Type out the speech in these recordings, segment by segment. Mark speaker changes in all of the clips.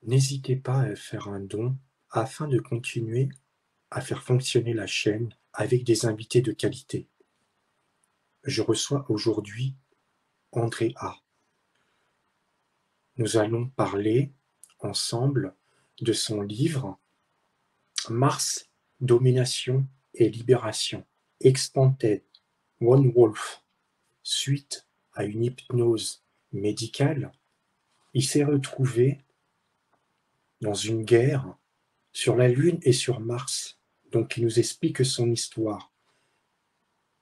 Speaker 1: N'hésitez pas à faire un don afin de continuer à faire fonctionner la chaîne avec des invités de qualité. Je reçois aujourd'hui André A. Nous allons parler ensemble de son livre Mars, Domination et Libération, Expanded, One Wolf. Suite à une hypnose médicale, il s'est retrouvé dans une guerre sur la Lune et sur Mars. Donc il nous explique son histoire.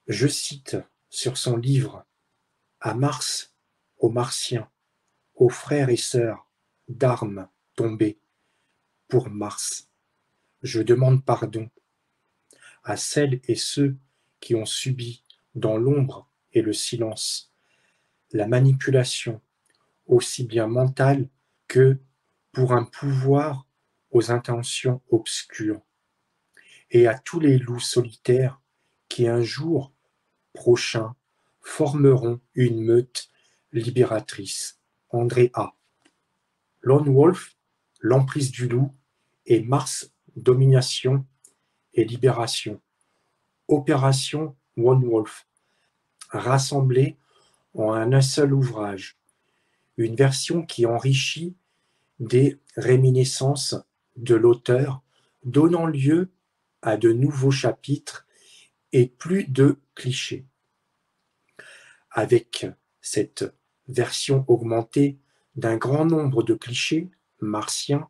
Speaker 1: Je cite sur son livre « À Mars, aux Martiens, aux frères et sœurs d'armes tombées pour Mars, je demande pardon à celles et ceux qui ont subi dans l'ombre et le silence la manipulation aussi bien mentale que pour un pouvoir aux intentions obscures, et à tous les loups solitaires qui un jour prochain formeront une meute libératrice. André A. Lone Wolf, l'emprise du loup, et Mars, domination et libération. Opération One Wolf, rassemblée en un seul ouvrage, une version qui enrichit des réminiscences de l'auteur, donnant lieu à de nouveaux chapitres et plus de clichés. Avec cette version augmentée d'un grand nombre de clichés martiens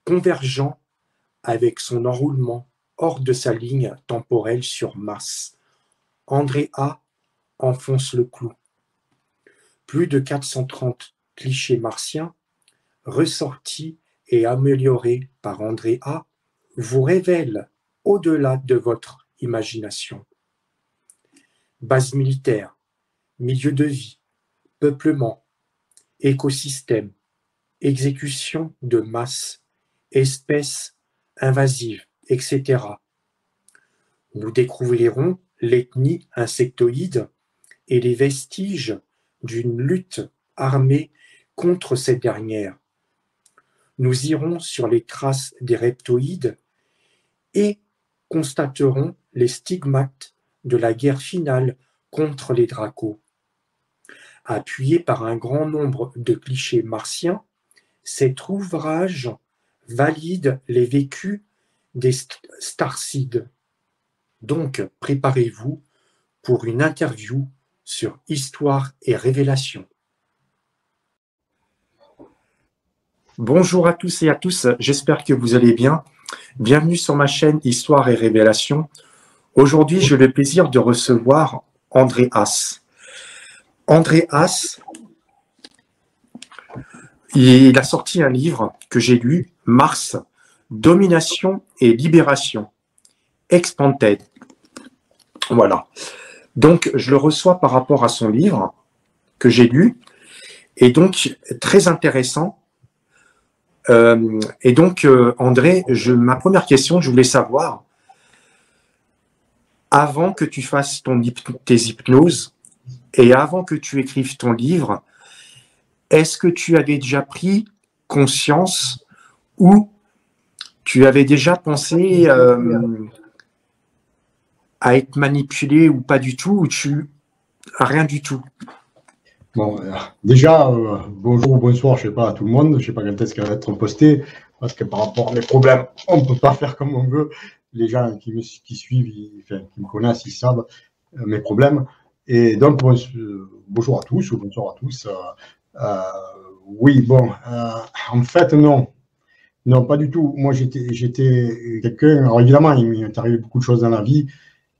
Speaker 1: convergeant avec son enroulement hors de sa ligne temporelle sur Mars, André A. enfonce le clou. Plus de 430 clichés martiens, ressortis et améliorés par André A., vous révèlent au-delà de votre imagination. Base militaire, milieu de vie, peuplement, écosystème, exécution de masse, espèces invasives, etc. Nous découvrirons l'ethnie insectoïde et les vestiges d'une lutte armée contre cette dernière. Nous irons sur les traces des reptoïdes et constaterons les stigmates de la guerre finale contre les dracos. Appuyé par un grand nombre de clichés martiens, cet ouvrage valide les vécus des starcides. Donc, préparez-vous pour une interview sur Histoire et Révélation. Bonjour à tous et à tous, j'espère que vous allez bien. Bienvenue sur ma chaîne Histoire et Révélation. Aujourd'hui, j'ai le plaisir de recevoir André As. André As, il a sorti un livre que j'ai lu, Mars, Domination et Libération, Expanded. Voilà. Donc, je le reçois par rapport à son livre que j'ai lu, et donc, très intéressant. André, ma première question, je voulais savoir, avant que tu fasses tes hypnoses et avant que tu écrives ton livre, est-ce que tu avais déjà pris conscience ou tu avais déjà pensé à être manipulé ou pas du tout, ou rien du tout?
Speaker 2: Bon, déjà, bonjour, bonsoir, je sais pas à tout le monde, je sais pas quand est-ce qu'elle va être postée, parce que par rapport à mes problèmes, on ne peut pas faire comme on veut. Les gens qui suivent, qui me connaissent, ils savent mes problèmes. Et donc, bonjour à tous ou bonsoir à tous. Oui, bon, en fait, non. Non, pas du tout. Moi, j'étais quelqu'un. Alors, évidemment, il m'est arrivé beaucoup de choses dans la vie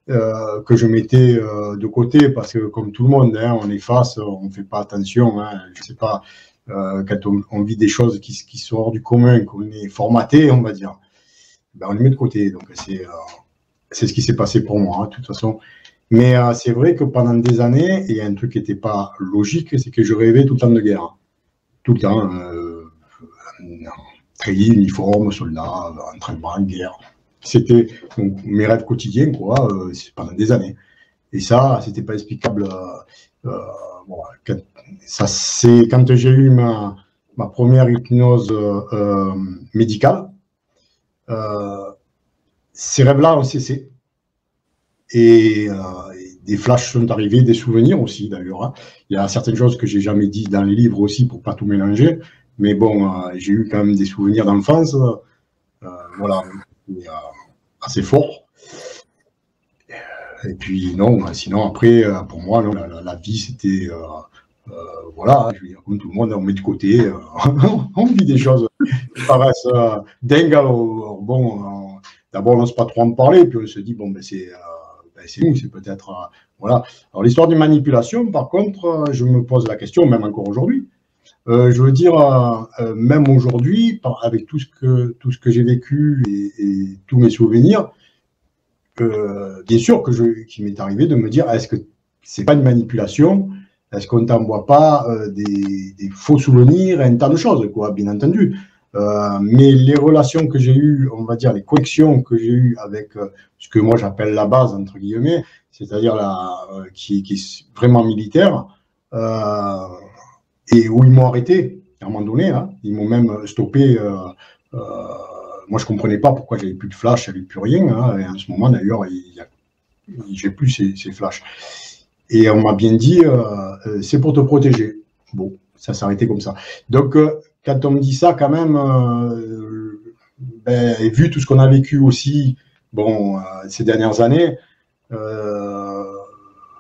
Speaker 2: que je mettais de côté parce que, comme tout le monde, hein, on est face, on ne fait pas attention. Hein, je ne sais pas, quand on vit des choses qui sont hors du commun, qu'on est formaté, on va dire, ben, on les met de côté. Donc, c'est ce qui s'est passé pour moi, hein, de toute façon. Mais c'est vrai que pendant des années, il y a un truc qui n'était pas logique, c'est que je rêvais tout le temps de guerre. Tout le temps. Treillis, uniforme, soldat, entraînement, guerre. C'était mes rêves quotidiens, quoi, pendant des années. Et ça, c'était pas explicable. Bon, quand j'ai eu ma première hypnose médicale, ces rêves-là ont cessé. Et des flashs sont arrivés, des souvenirs aussi d'ailleurs. Hein. Il y a certaines choses que j'ai jamais dit dans les livres aussi pour pas tout mélanger. Mais bon, j'ai eu quand même des souvenirs d'enfance, voilà, assez forts. Et puis non, sinon après, pour moi, non, la vie c'était, voilà, je veux dire, comme tout le monde, on met de côté, on vit des choses qui paraissent dingues. Alors, bon, d'abord on n'ose pas trop en parler, puis on se dit bon, ben c'est nous, c'est peut-être, voilà. Alors l'histoire des manipulations, par contre, je me pose la question, même encore aujourd'hui. Je veux dire, même aujourd'hui, avec tout ce que j'ai vécu et tous mes souvenirs, bien sûr qu'il m'est arrivé de me dire, est-ce que c'est pas une manipulation? Est-ce qu'on t'envoie pas des faux souvenirs et un tas de choses, quoi, bien entendu. Mais les relations que j'ai eues, on va dire les connexions que j'ai eues avec ce que moi j'appelle la base, entre guillemets, c'est-à-dire qui est vraiment militaire, et où ils m'ont arrêté à un moment donné, hein, ils m'ont même stoppé. Moi, je ne comprenais pas pourquoi j'avais plus de flash, j'avais plus rien. Hein, et en ce moment, d'ailleurs, j'ai plus ces flashs. Et on m'a bien dit, c'est pour te protéger. Bon, ça s'est arrêté comme ça. Donc, quand on me dit ça, quand même, et vu tout ce qu'on a vécu aussi, bon, ces dernières années,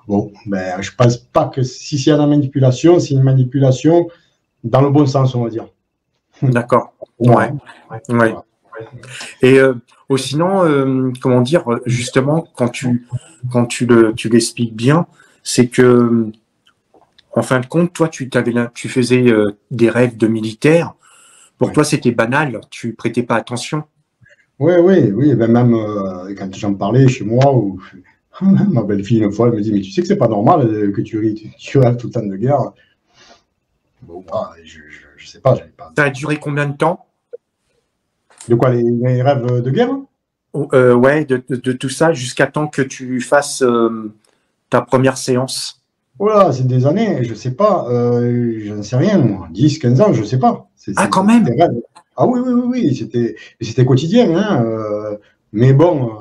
Speaker 2: bon, ben, je pense pas que si c'est une manipulation, c'est une manipulation dans le bon sens, on va dire.
Speaker 1: D'accord. Ouais. Ouais. Et sinon, comment dire, justement, quand tu l'expliques bien, c'est que, en fin de compte, toi, tu faisais des rêves de militaire. Pour toi, c'était banal. Tu prêtais pas attention.
Speaker 2: Oui. Ben même quand j'en parlais chez moi, ou ma belle-fille, une fois, elle me dit, mais tu sais que c'est pas normal que tu rêves tout le temps de guerre. Bon, je sais pas, j'avais pas.
Speaker 1: Ça a duré combien de temps?
Speaker 2: De quoi, les rêves de guerre?
Speaker 1: Ouais, de tout ça, jusqu'à temps que tu fasses ta première séance.
Speaker 2: Voilà, c'est des années, je sais pas, j'en sais rien, moi. 10, 15 ans, je sais pas.
Speaker 1: Quand même.
Speaker 2: Ah oui, c'était quotidien, hein, mais bon,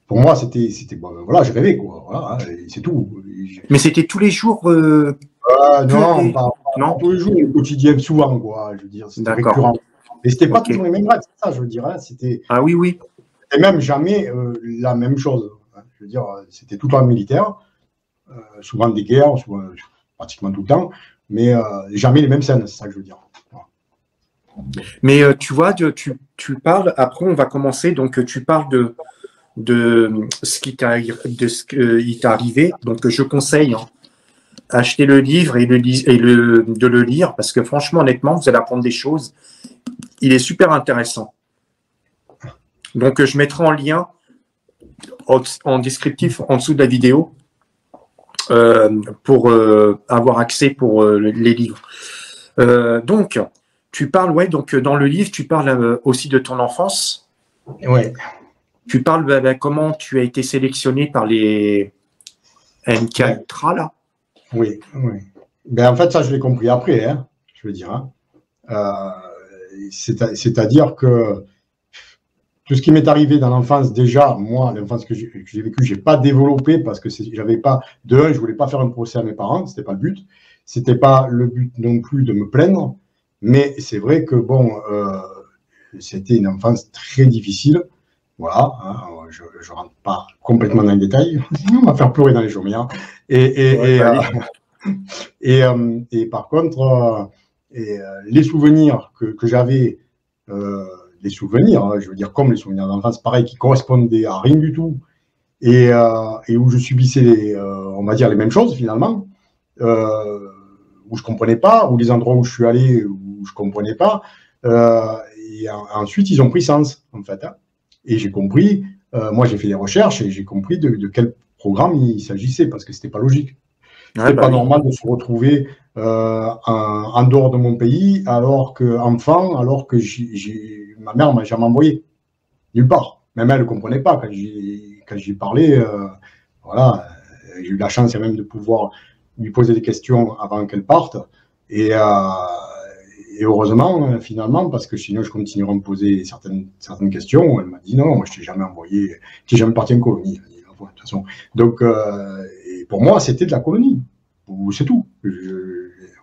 Speaker 2: pour moi, c'était bon, voilà, je rêvais, quoi, voilà, c'est tout.
Speaker 1: Mais c'était tous les jours
Speaker 2: non, pas tous les jours, mais quotidien, souvent, quoi, je veux dire, c'était récurrent. Mais c'était pas toujours les mêmes rêves, c'est ça, je veux dire, hein, c'était...
Speaker 1: Ah oui.
Speaker 2: Et même jamais la même chose. Hein, je veux dire, c'était tout le temps militaire, souvent des guerres, pratiquement tout le temps, mais jamais les mêmes scènes, c'est ça que je veux dire. Voilà.
Speaker 1: Mais tu vois, tu parles, après on va commencer, donc tu parles de ce qui t'est arrivé, donc je conseille acheter le livre et de le lire, parce que franchement, honnêtement, vous allez apprendre des choses. Il est super intéressant. Donc je mettrai en lien en descriptif en dessous de la vidéo pour avoir accès pour les livres. Donc, tu parles, donc dans le livre, tu parles aussi de ton enfance.
Speaker 2: Ouais.
Speaker 1: Tu parles comment tu as été sélectionné par les MK-Ultra, là.
Speaker 2: Oui. Ben, en fait, ça, je l'ai compris après, hein, je veux dire. Hein. C'est-à-dire que tout ce qui m'est arrivé dans l'enfance, déjà, moi, l'enfance que j'ai vécue, je n'ai pas développé parce que j'avais pas, je ne voulais pas faire un procès à mes parents, ce n'était pas le but. Ce n'était pas le but non plus de me plaindre, mais c'est vrai que, bon, c'était une enfance très difficile. Voilà, hein, je ne rentre pas complètement dans les détails, on va faire pleurer dans les chaumières. Et par contre, les souvenirs que j'avais, les souvenirs, je veux dire comme les souvenirs d'enfance, pareil, qui correspondaient à rien du tout, et où je subissais, on va dire, les mêmes choses finalement, où je ne comprenais pas, ou les endroits où je suis allé, où je ne comprenais pas, et ensuite ils ont pris sens, en fait. Hein. Et j'ai compris, moi j'ai fait des recherches, et j'ai compris de quel programme il s'agissait, parce que ce n'était pas logique. C'est pas normal de se retrouver en dehors de mon pays, alors que ma mère m'a jamais envoyé nulle part. Même elle ne comprenait pas quand j'y parlais. Voilà, j'ai eu la chance même de pouvoir lui poser des questions avant qu'elle parte. Et, heureusement, finalement, parce que sinon je continuerai à me poser certaines questions, elle m'a dit non, moi je t'ai jamais envoyé, tu n'es jamais parti en colonie. Elle dit, de toute façon. Donc, et pour moi, c'était de la colonie. C'est tout.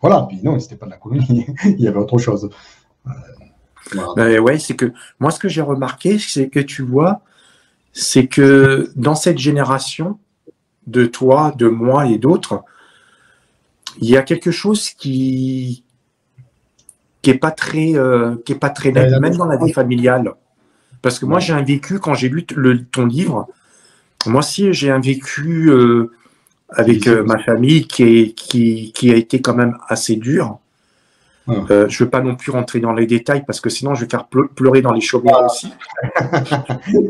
Speaker 2: Voilà, puis non, c'était pas de la colonie, il y avait autre chose.
Speaker 1: Voilà. Ouais, c'est que moi, ce que j'ai remarqué, c'est que tu vois, c'est que dans cette génération de toi, de moi et d'autres, il y a quelque chose qui est pas très net, même dans la vie familiale. Parce que moi, j'ai un vécu quand j'ai lu ton livre. Moi aussi, j'ai un vécu avec ma famille qui a été quand même assez dur. Je ne veux pas non plus rentrer dans les détails parce que sinon je vais faire pleurer dans les chaumières aussi.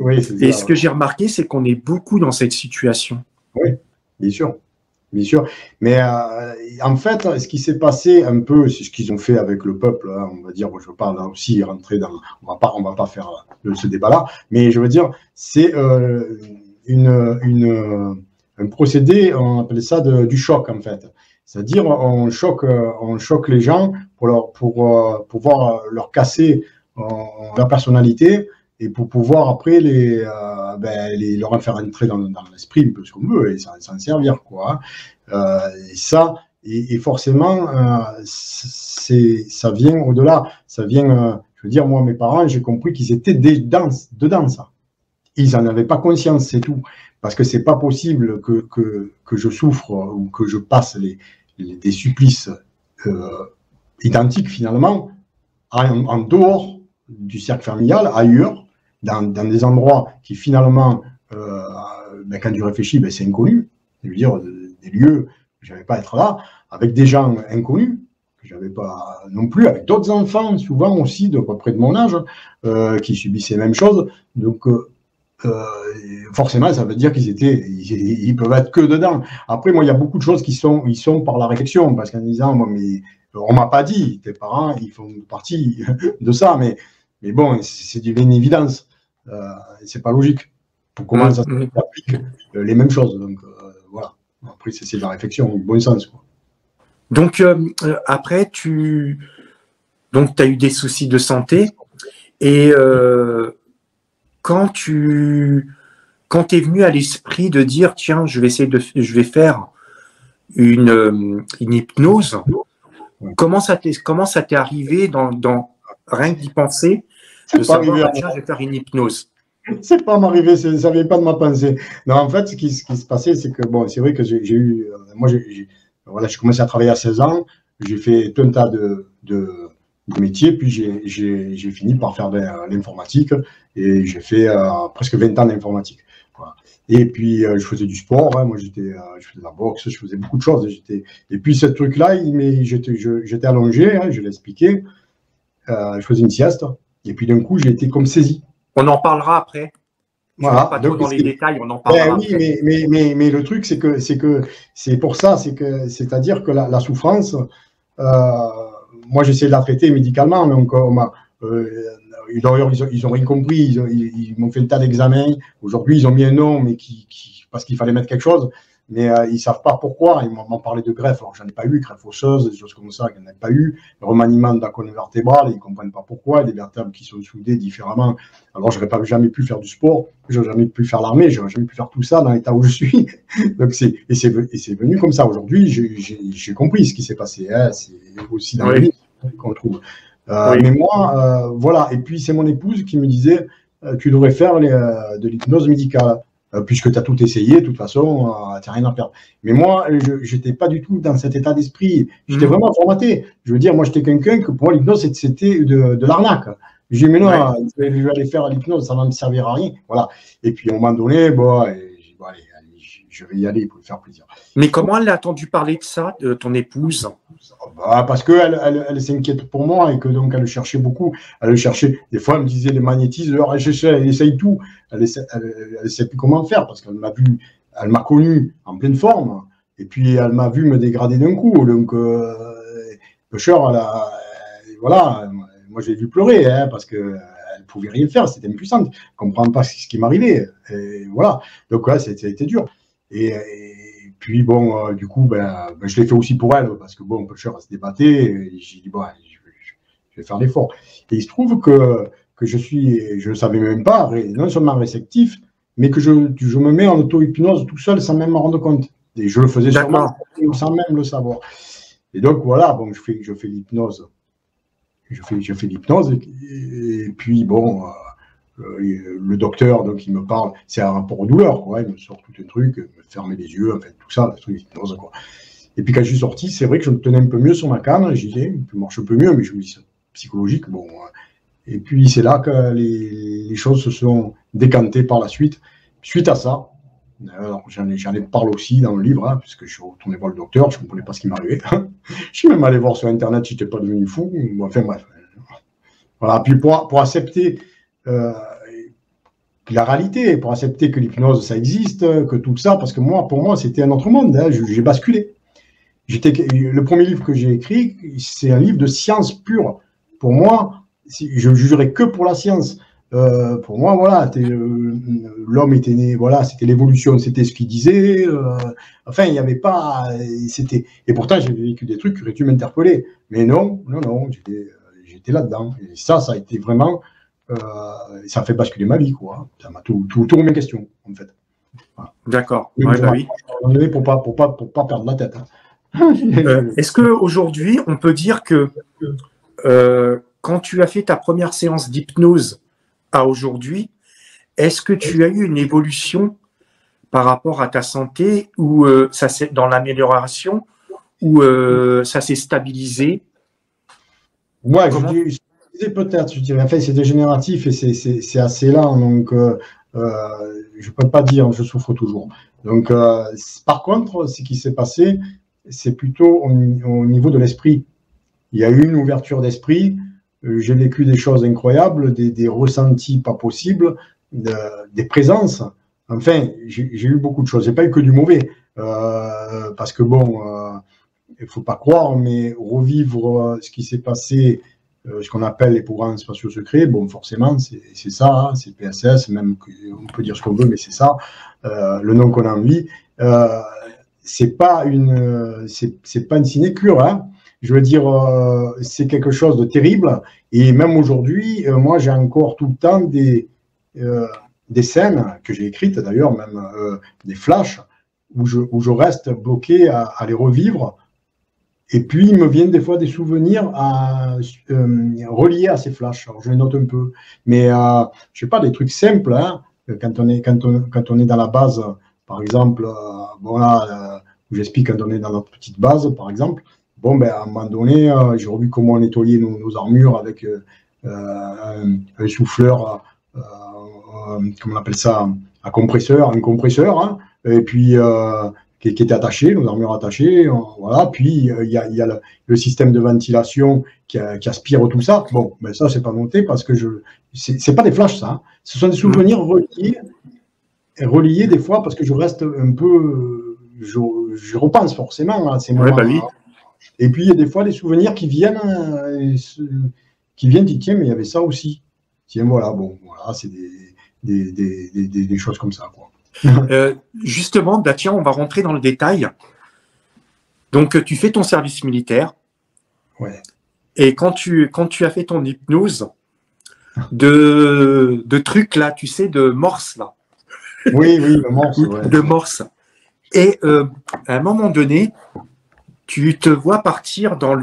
Speaker 2: Oui,
Speaker 1: et ce que j'ai remarqué, c'est qu'on est beaucoup dans cette situation.
Speaker 2: Oui, bien sûr. Bien sûr. Mais en fait, ce qui s'est passé un peu, c'est ce qu'ils ont fait avec le peuple, hein, on va dire, je ne veux pas là aussi rentrer dans. On va pas faire ce débat-là, mais je veux dire, c'est un procédé, on appelle ça du choc, en fait. C'est-à-dire, on choque les gens pour pouvoir leur casser leur personnalité et pour pouvoir après leur faire entrer dans l'esprit un peu ce qu'on veut et s'en servir, quoi. Et ça, et forcément, ça vient au-delà. Ça vient, je veux dire, moi, mes parents, j'ai compris qu'ils étaient dedans ça. Ils n'en avaient pas conscience, c'est tout. Parce que c'est pas possible que je souffre ou que je passe des supplices identiques, finalement, en dehors du cercle familial, ailleurs, dans des endroits qui, finalement, quand tu réfléchis, c'est inconnu. Je veux dire, des lieux, je n'avais pas à être là, avec des gens inconnus, que je n'avais pas non plus, avec d'autres enfants, souvent aussi, de peu près de mon âge, qui subissaient les mêmes choses. Donc, forcément, ça veut dire ils peuvent être que dedans. Après, moi, il y a beaucoup de choses ils sont par la réflexion, parce qu'en disant, moi, mais on m'a pas dit, tes parents, ils font partie de ça, mais bon, c'est d'une évidence. C'est pas logique. Pour comment ça s'applique les mêmes choses. Donc, voilà. Après, c'est de la réflexion, du bon sens, quoi.
Speaker 1: Donc, après, tu as eu des soucis de santé et quand t'es venu à l'esprit de dire tiens, je vais faire une hypnose, comment ça t'est arrivé dans rien que d'y penser, de savoir tiens, je vais faire une hypnose?
Speaker 2: C'est pas m'arriver, ça vient pas de ma pensée. Non, en fait, ce qui se passait, c'est que bon, c'est vrai que j'ai eu, moi, voilà, j'ai commencé à travailler à 16 ans, j'ai fait tout un tas de métiers, puis j'ai fini par faire de l'informatique et j'ai fait presque 20 ans d'informatique. Voilà. Et puis je faisais du sport, hein, moi je faisais de la boxe, je faisais beaucoup de choses. Et puis ce truc-là, j'étais allongé, hein, je l'ai expliqué, je faisais une sieste, et puis d'un coup j'ai été comme saisi.
Speaker 1: On en parlera après.
Speaker 2: Voilà.
Speaker 1: Pas trop dans les détails, on en parlera.
Speaker 2: Oui, mais le truc, c'est pour ça, c'est-à-dire que la souffrance, moi j'essaie de la traiter médicalement, donc ils ont rien compris, ils m'ont fait un tas d'examens. Aujourd'hui, ils ont mis un nom, mais parce qu'il fallait mettre quelque chose, mais ils ne savent pas pourquoi. Ils m'ont parlé de greffe, alors j'en ai pas eu, greffe osseuse, des choses comme ça, j'en ai pas eu. Le remaniement de la colonne vertébrale, ils ne comprennent pas pourquoi, des vertèbres qui sont soudées différemment. Alors, je n'aurais jamais pu faire du sport, je n'aurais jamais pu faire l'armée, je n'aurais jamais pu faire tout ça dans l'état où je suis. Donc, c'est venu comme ça. Aujourd'hui, j'ai compris ce qui s'est passé. Hein. C'est aussi dans la vie qu'on trouve. Mais moi, voilà. Et puis, c'est mon épouse qui me disait tu devrais faire de l'hypnose médicale, puisque tu as tout essayé, de toute façon, tu n'as rien à perdre. Mais moi, je n'étais pas du tout dans cet état d'esprit. J'étais vraiment formaté. Je veux dire, moi, j'étais quelqu'un que pour moi, l'hypnose, c'était de l'arnaque. J'ai dit, mais non, je vais aller faire l'hypnose, ça ne va me servir à rien. Voilà. Et puis, à un moment donné, allez, je vais y aller pour lui faire plaisir.
Speaker 1: Mais comment elle a entendu parler de ça, de ton épouse?
Speaker 2: Parce qu'elle s'inquiète pour moi et que donc elle cherchait beaucoup. Elle cherchait, des fois, elle me disait les magnétismes, elle essaye tout. Elle ne sait plus comment faire parce qu'elle m'a connu en pleine forme et puis elle m'a vu me dégrader d'un coup. Donc, pêcheur, voilà. Moi, j'ai vu pleurer parce qu'elle ne pouvait rien faire, c'était impuissante. Elle ne comprend pas ce qui m'arrivait. Voilà. Donc, ça a été dur. Et puis bon, du coup, je l'ai fait aussi pour elle, parce que bon, Pusher se débattait, et j'ai dit, bon, je vais faire l'effort. Et il se trouve que je ne savais même pas, non seulement réceptif, mais que je me mets en auto-hypnose tout seul sans même m'en rendre compte. Et je le faisais sûrement sans même le savoir. Et donc voilà, bon, je fais l'hypnose. Je fais l'hypnose, et puis bon, le docteur, donc il me parle, c'est un rapport aux douleurs, quoi. Il me sort tout un truc, me fermer les yeux, enfin tout ça, le truc d'hypnose, quoi. Et puis quand je suis sorti, c'est vrai que je me tenais un peu mieux sur ma canne, je disais, je marche un peu mieux, mais je me dis, c'est psychologique, bon. Et puis c'est là que les choses se sont décantées par la suite. Suite à ça, alors j'en ai parlé aussi dans le livre, hein, puisque je suis retourné voir le docteur, je ne comprenais pas ce qui m'arrivait. Je suis même allé voir sur Internet si je n'étais pas devenu fou. Enfin bref. Voilà, puis pour accepter la réalité, pour accepter que l'hypnose, ça existe, que tout ça, parce que pour moi, c'était un autre monde, hein, j'ai basculé. Le premier livre que j'ai écrit, c'est un livre de science pure. Pour moi, je ne jugerais que pour la science. Pour moi, voilà, l'homme était né, voilà, c'était l'évolution, c'était ce qu'il disait. Enfin, il n'y avait pas, et pourtant j'ai vécu des trucs qui auraient dû m'interpeller. Mais non, j'étais là-dedans. Et ça a été vraiment, ça a fait basculer ma vie, quoi. Ça m'a tout remis en question, en fait.
Speaker 1: Voilà. D'accord.
Speaker 2: Ouais, oui. Pour pas perdre la tête. Hein.
Speaker 1: Est-ce qu'aujourd'hui, on peut dire que quand tu as fait ta première séance d'hypnose à aujourd'hui, est-ce que tu as eu une évolution par rapport à ta santé ou ça c'est dans l'amélioration ou ça s'est stabilisé?
Speaker 2: Ouais, je peut-être, je dirais. Enfin, c'est dégénératif et c'est assez lent, donc je ne peux pas dire, je souffre toujours. Donc, par contre, ce qui s'est passé, c'est plutôt au niveau de l'esprit. Il y a eu une ouverture d'esprit. J'ai vécu des choses incroyables, des ressentis pas possibles, des présences. Enfin, j'ai eu beaucoup de choses. J'ai pas eu que du mauvais, parce que bon, il faut pas croire, mais revivre ce qui s'est passé, ce qu'on appelle les programmes spatiaux secrets, bon, forcément, c'est ça, hein, c'est PSS, même on peut dire ce qu'on veut, mais c'est ça, le nom qu'on a envie. C'est pas une sinécure, hein. Je veux dire, c'est quelque chose de terrible. Et même aujourd'hui, moi, j'ai encore tout le temps des scènes que j'ai écrites, d'ailleurs, même des flashs, où je reste bloqué à les revivre. Et puis, il me viennent des fois des souvenirs reliés à ces flashs. Alors, je les note un peu. Mais, je sais pas, des trucs simples, hein, quand on est dans la base, par exemple, voilà, où j'explique quand on est dans notre petite base, par exemple. Bon, à un moment donné, j'ai revu comment nettoyer nos armures avec un souffleur, comment on appelle ça, un compresseur, hein, et puis qui était attaché, nos armures attachées, voilà. Puis il y a le système de ventilation qui aspire tout ça. Bon, ça c'est pas monté parce que c'est pas des flashs, ça. Hein. Ce sont des souvenirs reliés des fois parce que je reste un peu, je repense forcément à ces moments.
Speaker 1: Oui.
Speaker 2: Et puis, il y a des fois des souvenirs qui viennent, tiens, mais il y avait ça aussi. Tiens, voilà, bon, voilà, c'est des choses comme ça, quoi.
Speaker 1: Justement, tiens, on va rentrer dans le détail. Donc, tu fais ton service militaire.
Speaker 2: Ouais.
Speaker 1: Et quand tu as fait ton hypnose de trucs, là, tu sais, de morse, là.
Speaker 2: Oui, de morse, ouais.
Speaker 1: De morse. Et à un moment donné, tu te vois partir dans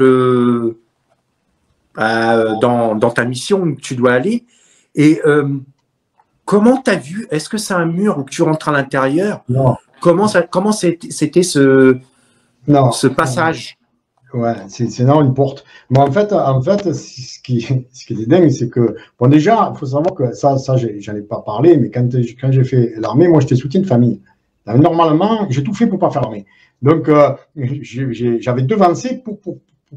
Speaker 1: dans ta mission où tu dois aller. Et comment tu as vu? Est-ce que c'est un mur où tu rentres à l'intérieur?
Speaker 2: Non.
Speaker 1: Comment c'était ce passage?
Speaker 2: Ouais, c'est non, une porte. Mais en fait, ce qui était dingue, c'est que, bon, déjà, il faut savoir que ça, j'en ai pas parlé, mais quand j'ai fait l'armée, moi, j'étais soutien de famille. Normalement, j'ai tout fait pour pas faire l'armée. Donc, j'avais devancé pour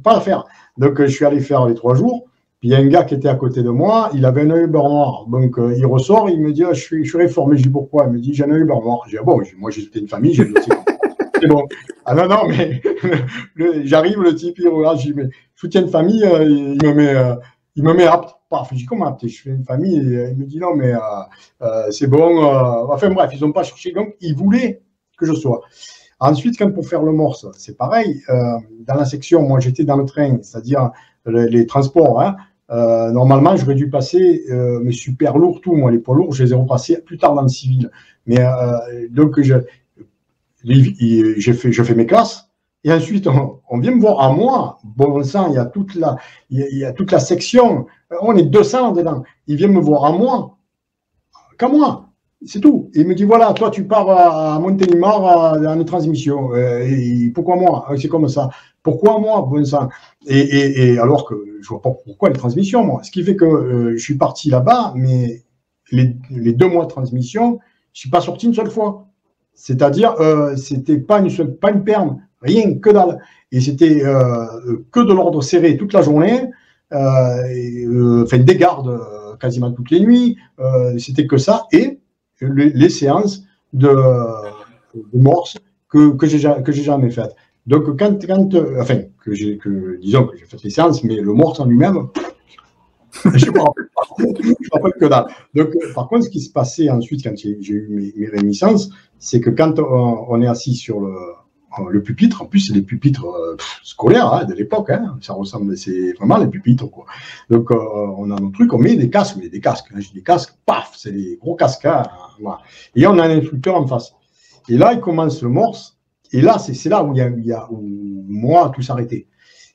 Speaker 2: pas la faire. Donc, je suis allé faire les 3 jours. Puis, il y a un gars qui était à côté de moi, il avait un œil beurre noir. Donc, il ressort, il me dit, je suis réformé. Je dis, pourquoi? Il me dit, j'ai un œil beurre noir. Je dis, bon, moi, j'ai soutien de famille, j'ai le dossier. C'est bon. Ah non, mais j'arrive, le type, il regarde, je dis, mais soutien de famille, il me met apte. Paf, je dis, comment apte? Je fais une famille, et il me dit, non, mais c'est bon. Enfin bref, ils n'ont pas cherché, donc ils voulaient que je sois. Ensuite, quand pour faire le morse, c'est pareil. Dans la section, moi, j'étais dans le train, c'est-à-dire les transports. Hein, normalement, j'aurais dû passer mes super lourds, tout. Moi, les poids lourds, je les ai repassés plus tard dans le civil. Mais donc, je fais mes classes. Et ensuite, on vient me voir à moi. Bon sang, il y a toute la section. On est 200 dedans. Ils viennent me voir à moi. Qu'à moi. C'est tout. Et il me dit, voilà, toi, tu pars à Montélimar dans les transmissions. Et pourquoi moi? C'est comme ça. Pourquoi moi? Bon sang. Et alors que je vois pas pourquoi les transmissions, moi. Ce qui fait que je suis parti là-bas, mais les 2 mois de transmission, je suis pas sorti une seule fois. C'est-à-dire, c'était pas une perme. Rien, que dalle. Et c'était que de l'ordre serré toute la journée, des gardes quasiment toutes les nuits, c'était que ça, et les séances de morse que j'ai jamais faites. Donc, disons que j'ai fait les séances, mais le morse en lui-même, je me rappelle que dalle. Donc, par contre, ce qui se passait ensuite quand j'ai eu mes réminiscences, c'est que quand on est assis sur le pupitre, en plus, c'est les pupitres scolaires hein, de l'époque, hein, ça ressemble, c'est vraiment les pupitres, quoi. Donc, on a nos trucs, on met des casques, hein, j'ai des casques, paf, c'est des gros casques, hein, voilà. Et on a un instructeur en face. Et là, il commence le morse, et là, c'est là où où moi, tout s'arrêtait.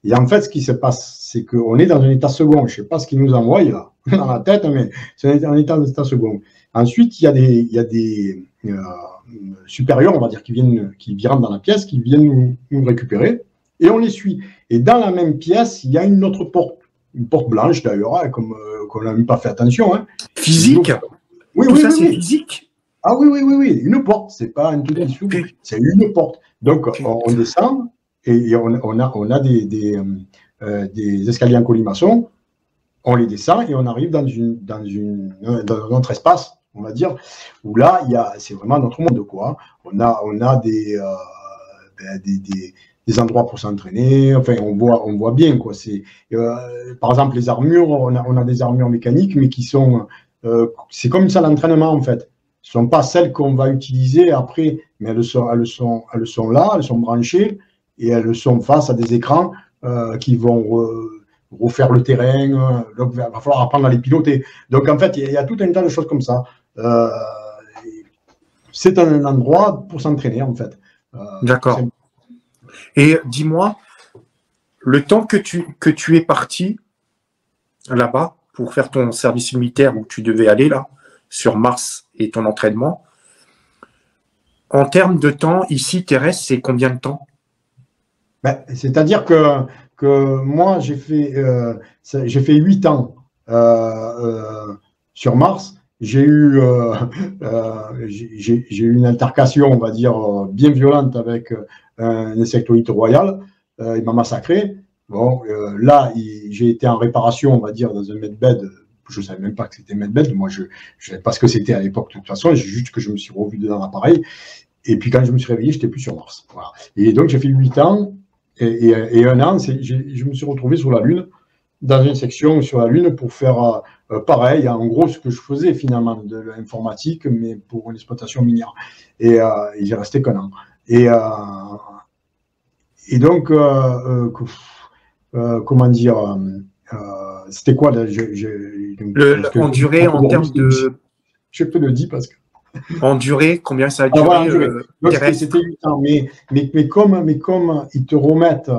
Speaker 2: Et en fait, ce qui se passe, c'est qu'on est dans un état second, je ne sais pas ce qu'il nous envoie, là, dans la tête, mais c'est un état second. Ensuite, il y a des supérieurs, on va dire, qui viennent dans la pièce, qui viennent nous récupérer, et on les suit. Et dans la même pièce, il y a une autre porte, une porte blanche d'ailleurs, hein, comme qu'on n'a même pas fait attention. Hein.
Speaker 1: Physique?
Speaker 2: Oui,
Speaker 1: tout
Speaker 2: oui,
Speaker 1: ça,
Speaker 2: oui,
Speaker 1: c'est
Speaker 2: oui.
Speaker 1: Physique?
Speaker 2: Ah oui, une porte, c'est pas un truc qui s'ouvre, c'est une porte. Donc, on descend, et on a des escaliers en colimaçon, on les descend, et on arrive dans un autre espace, on va dire, où là, c'est vraiment notre monde, quoi. On a des endroits pour s'entraîner, enfin, on voit bien, quoi. Par exemple, les armures, on a des armures mécaniques, mais qui sont, c'est comme une salle d'entraînement, en fait. Ce ne sont pas celles qu'on va utiliser après, mais elles sont là, elles sont branchées, et elles sont face à des écrans qui vont refaire le terrain, donc il va falloir apprendre à les piloter. Donc, en fait, il y a tout un tas de choses comme ça. C'est un endroit pour s'entraîner, en fait.
Speaker 1: D'accord. Et dis-moi, le temps que tu es parti là-bas pour faire ton service militaire où tu devais aller là, sur Mars et ton entraînement, en termes de temps, ici, terrestre, c'est combien de temps?
Speaker 2: C'est-à-dire que moi, j'ai fait 8 ans sur Mars. J'ai eu une altercation, on va dire, bien violente avec un insectoïde royal. Il m'a massacré. Bon, là, j'ai été en réparation, on va dire, dans un medbed. Je ne savais même pas que c'était medbed. Moi, je ne savais pas ce que c'était à l'époque, de toute façon. Juste que je me suis revu dans l'appareil. Et puis, quand je me suis réveillé, je n'étais plus sur Mars. Voilà. Et donc, j'ai fait 8 ans. Et 1 an, je me suis retrouvé sur la Lune, dans une section sur la Lune pour faire pareil, en gros, ce que je faisais finalement de l'informatique, mais pour une exploitation minière. Et j'ai resté qu'1 an. Et donc, comment dire, c'était quoi là,
Speaker 1: en durée, en termes de...
Speaker 2: Je peux le dire parce que...
Speaker 1: En durée, combien ça a duré
Speaker 2: donc, c'était 8 ans, mais comme ils te remettent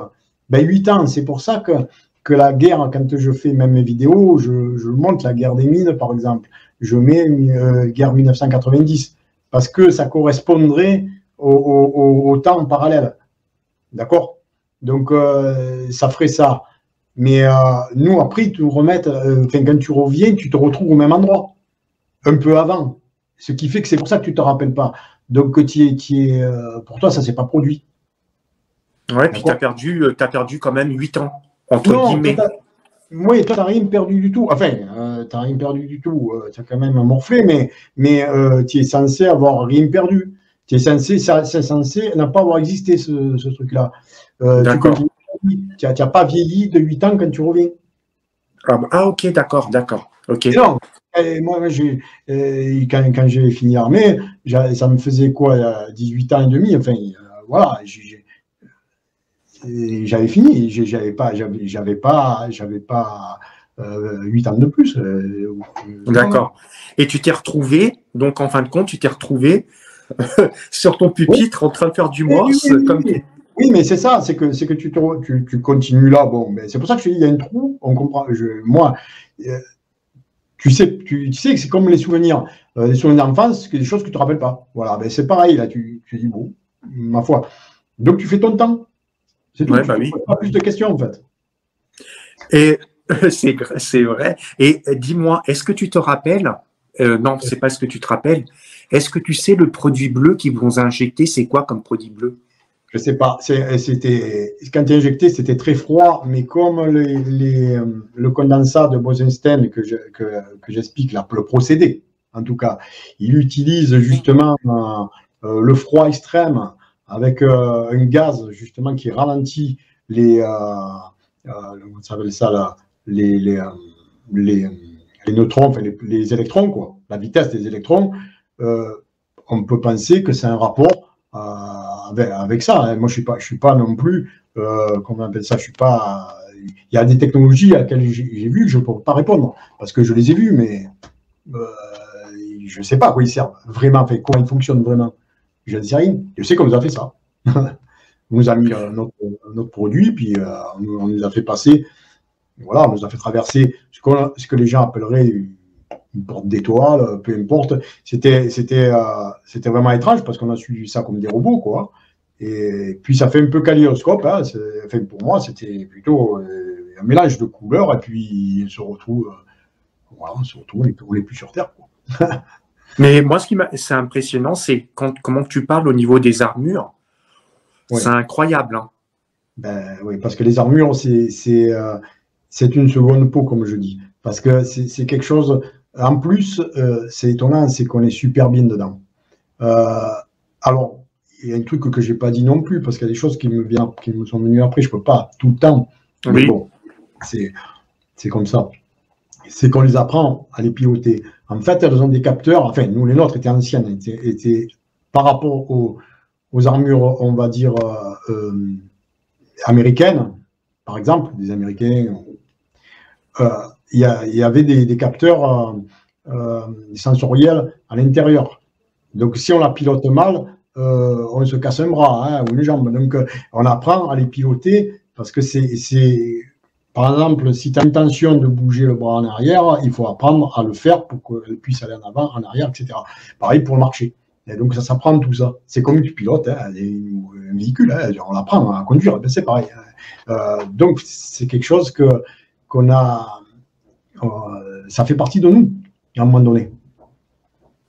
Speaker 2: 8 ans, c'est pour ça que la guerre, quand je fais même mes vidéos, je montre la guerre des mines, par exemple. Je mets guerre 1990, parce que ça correspondrait au temps parallèle. D'accord? Donc, ça ferait ça. Mais nous, après, ils te remettent, quand tu reviens, tu te retrouves au même endroit, un peu avant. Ce qui fait que c'est pour ça que tu ne te rappelles pas. Donc, pour toi, ça ne s'est pas produit.
Speaker 1: Ouais, puis tu as perdu quand même 8 ans, entre guillemets.
Speaker 2: Oui, toi, tu n'as rien perdu du tout. Enfin, tu n'as rien perdu du tout. Tu as quand même morflé, mais tu es censé avoir rien perdu. Tu es censé n'a pas avoir existé, ce truc-là. Tu n'as pas vieilli de 8 ans quand tu reviens.
Speaker 1: Ah, ok, d'accord. Okay.
Speaker 2: Non. Et moi, quand j'ai fini l'armée, ça me faisait quoi, 18 ans et demi, enfin, voilà, j'avais fini. J'avais pas 8 ans de plus.
Speaker 1: D'accord. Et tu t'es retrouvé, donc en fin de compte, tu t'es retrouvé sur ton pupitre en train de faire du morse.
Speaker 2: Oui, mais c'est ça, c'est que tu continues là. Bon, mais c'est pour ça que je te dis, il y a un trou, on comprend. Moi, tu sais que c'est comme les souvenirs d'enfance, c'est des choses que tu ne te rappelles pas. Voilà, ben c'est pareil, là, tu dis, bon, ma foi. Donc tu fais ton temps. C'est tout,
Speaker 1: Ouais,
Speaker 2: tu ne te poses pas plus de questions, en fait.
Speaker 1: Et c'est vrai. Et dis-moi, est-ce que tu te rappelles, non, c'est pas ce que tu te rappelles, est-ce que tu sais le produit bleu qu'ils vont injecter, c'est quoi comme produit bleu?
Speaker 2: Je sais pas. Quand tu es injecté, c'était très froid, mais comme le condensat de Bosenstein que j'explique là, le procédé, en tout cas, il utilise justement le froid extrême avec un gaz justement qui ralentit comment ça s'appelle ça là, les neutrons, enfin les électrons, quoi, la vitesse des électrons. On peut penser que c'est un rapport avec ça. Hein. Moi, je suis pas non plus, comment on appelle ça, je suis pas. Il y a des technologies à laquelles j'ai vu que je ne peux pas répondre parce que je les ai vues, mais je ne sais pas à quoi ils servent vraiment, enfin, comment ils fonctionnent vraiment. Je ne sais rien. Je sais qu'on nous a fait ça. On nous a mis notre produit, puis on nous a fait passer, voilà, on nous a fait traverser ce que les gens appelleraient une porte d'étoile, peu importe. C'était vraiment étrange parce qu'on a suivi ça comme des robots, quoi. Et puis ça fait un peu kaléidoscope. Hein. Enfin, pour moi, c'était plutôt un mélange de couleurs et puis on se retrouve, voilà, on n'est plus sur Terre, quoi.
Speaker 1: Mais moi, c'est impressionnant, c'est comment tu parles au niveau des armures. Ouais. C'est incroyable. Hein.
Speaker 2: Ben, oui, parce que les armures, c'est une seconde peau, comme je dis. Parce que c'est quelque chose. En plus, c'est étonnant, c'est qu'on est super bien dedans. Alors, il y a un truc que je n'ai pas dit non plus, parce qu'il y a des choses qui me sont venues après, je ne peux pas tout le temps. Mais bon, c'est comme ça. C'est qu'on les apprend à les piloter. En fait, elles ont des capteurs, enfin, nous, les nôtres étaient anciennes, étaient par rapport aux armures, on va dire, américaines, par exemple, des Américains. Il y avait des capteurs sensoriels à l'intérieur. Donc, si on la pilote mal, on se casse un bras hein, ou une jambe. Donc, on apprend à les piloter parce que par exemple, si tu as l'intention de bouger le bras en arrière, il faut apprendre à le faire pour qu'elle puisse aller en avant, en arrière, etc. Pareil pour le marcher. Et donc, ça s'apprend tout ça. C'est comme tu pilotes hein, un véhicule, hein, on apprend à conduire, c'est pareil. Donc, c'est quelque chose qu'on a. Ça fait partie de nous, à un moment donné.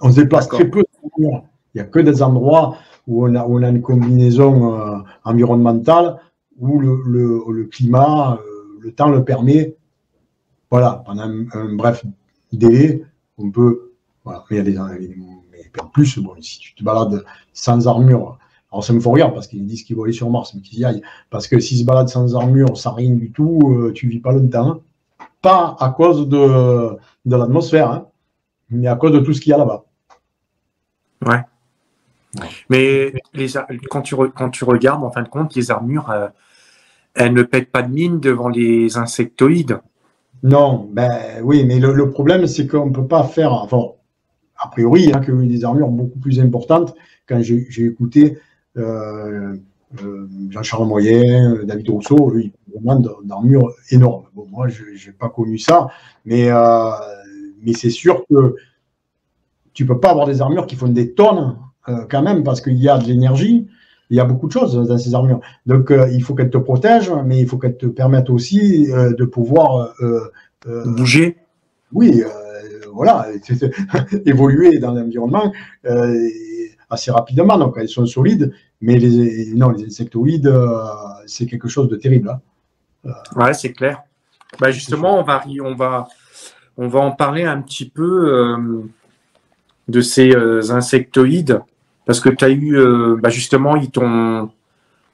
Speaker 2: On se déplace très peu. Il n'y a que des endroits où on a une combinaison environnementale où le climat, le temps le permet. Voilà, pendant un bref délai, on peut. Voilà, mais il y a mais en plus, bon, si tu te balades sans armure, alors ça me fait rire parce qu'ils disent qu'ils vont aller sur Mars, mais qu'ils y aillent. Parce que s'ils se baladent sans armure, sans rien du tout, tu ne vis pas longtemps. Hein. Pas à cause de l'atmosphère, hein, mais à cause de tout ce qu'il y a là-bas.
Speaker 1: Ouais. Mais quand tu regardes, en fin de compte, les armures, elles ne pètent pas de mine devant les insectoïdes.
Speaker 2: Non, ben oui, mais le problème, c'est qu'on ne peut pas faire, enfin, a priori, hein, qu'il y a des armures beaucoup plus importantes. Quand j'ai écouté Jean-Charles Moyen, David Rousseau, eux, ils ont vraiment d'armures énormes. Bon, moi, je n'ai pas connu ça, mais c'est sûr que tu ne peux pas avoir des armures qui font des tonnes quand même, parce qu'il y a de l'énergie, il y a beaucoup de choses dans ces armures. Donc, il faut qu'elles te protègent, mais il faut qu'elles te permettent aussi de pouvoir
Speaker 1: bouger.
Speaker 2: Oui, voilà, évoluer dans l'environnement assez rapidement. Donc, elles sont solides, mais les insectoïdes, c'est quelque chose de terrible.
Speaker 1: Hein. Ouais, c'est clair. Bah, justement, on va en parler un petit peu de ces insectoïdes, parce que tu as eu, justement,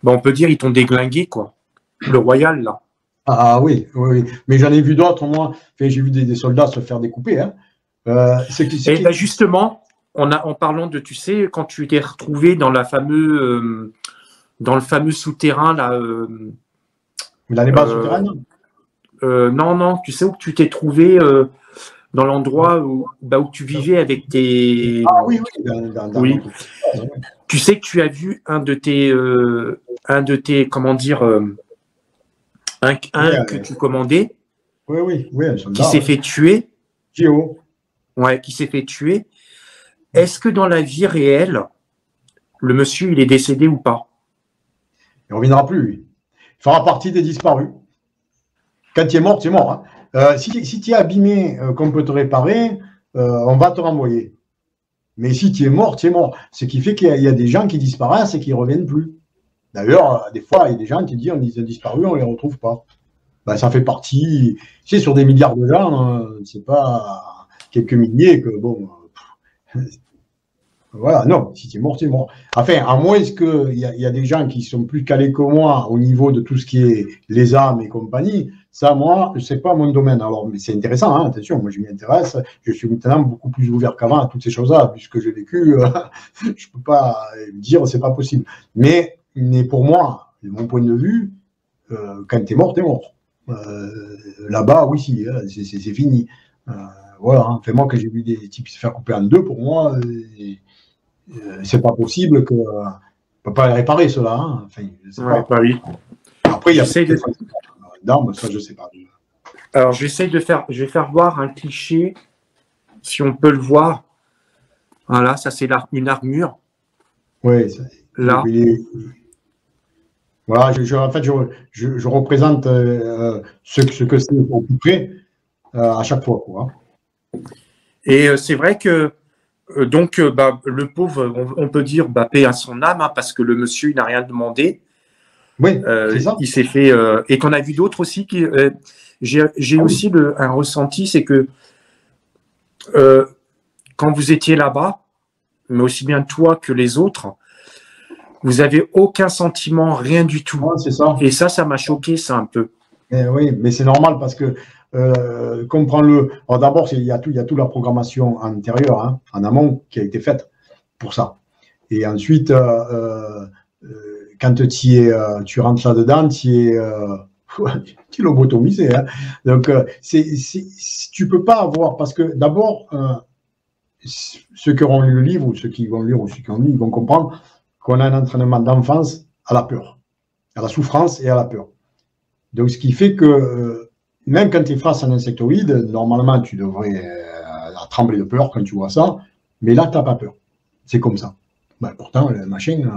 Speaker 1: on peut dire, ils t'ont déglingué, quoi. Le Royal, là.
Speaker 2: Ah oui, mais j'en ai vu d'autres, moi. Enfin, j'ai vu des soldats se faire découper. Hein.
Speaker 1: Justement, en parlant de, tu sais, quand tu t'es retrouvé dans la fameuse dans le fameux souterrain, là.
Speaker 2: Mais dans les bases souterraines?
Speaker 1: Non, non, tu sais où tu t'es trouvé dans l'endroit où tu vivais avec tes.
Speaker 2: Ah oui, oui, dans
Speaker 1: Oui.
Speaker 2: notre petite base, oui.
Speaker 1: Tu sais que tu as vu un de tes, comment dire, un que tu commandais,
Speaker 2: Oui, oui, oui, un soldat.
Speaker 1: qui s'est fait tuer.
Speaker 2: Gio.
Speaker 1: Ouais, qui s'est fait tuer. Est-ce que dans la vie réelle, le monsieur, il est décédé ou pas?
Speaker 2: Il ne reviendra plus, lui. Il fera partie des disparus. Quand tu es mort, tu es mort. Hein. Si tu es abîmé, qu'on peut te réparer, on va te renvoyer. Mais si tu es mort, tu es mort. Ce qui fait qu'il y a des gens qui disparaissent et qui ne reviennent plus. D'ailleurs, des fois, il y a des gens qui disent on est disparus, on ne les retrouve pas. Ben, ça fait partie. Tu sais, sur des milliards de gens, c'est pas quelques milliers que bon. Voilà, non, si tu es mort, tu es mort. Enfin, à moins qu'il y a des gens qui sont plus calés que moi au niveau de tout ce qui est les âmes et compagnie. Ça, moi, c'est pas mon domaine. Alors, mais c'est intéressant, hein, attention, moi je m'y intéresse. Je suis maintenant beaucoup plus ouvert qu'avant à toutes ces choses-là, puisque j'ai vécu. Je peux pas dire c'est pas possible. Mais pour moi, de mon point de vue, quand tu es mort, tu es mort. Là-bas, oui, si, c'est fini. Voilà, hein. Enfin, moi, quand j'ai vu des types se faire couper en deux, pour moi, c'est pas possible que. On ne peut pas les réparer, cela. Hein. Enfin, je sais pas.
Speaker 1: Bah oui.
Speaker 2: Après, il y a des d'armes, ça, je sais pas.
Speaker 1: Alors, je vais faire voir un cliché, si on peut le voir. Voilà, ça, c'est une armure.
Speaker 2: Oui,
Speaker 1: là.
Speaker 2: Voilà, en fait, je représente ce que c'est au plus près à chaque fois. Quoi.
Speaker 1: Et c'est vrai que donc le pauvre, on peut dire paix à son âme, hein, parce que le monsieur, il n'a rien demandé.
Speaker 2: Oui, c'est ça.
Speaker 1: Il s'est fait. Et qu'on a vu d'autres aussi qui. J'ai aussi un ressenti, c'est que quand vous étiez là-bas, mais aussi bien toi que les autres, vous avez aucun sentiment, rien du tout.
Speaker 2: Ouais, c'est ça.
Speaker 1: Et ça m'a choqué, ça un peu.
Speaker 2: Oui, mais c'est normal parce que comprends-le. Alors d'abord, il y a toute la programmation antérieure, hein, en amont, qui a été faite pour ça. Et ensuite, quand tu rentres là-dedans, tu es lobotomisé. Hein. Donc, tu peux pas avoir, parce que d'abord, ceux qui auront lu le livre, ou ceux qui vont lire, ou ceux qui ont lu, ils vont comprendre qu'on a un entraînement d'enfance à la peur, à la souffrance et à la peur. Donc, ce qui fait que même quand tu es face à un insectoïde, normalement, tu devrais trembler de peur quand tu vois ça, mais là, tu n'as pas peur. C'est comme ça. Ben, pourtant, le machin,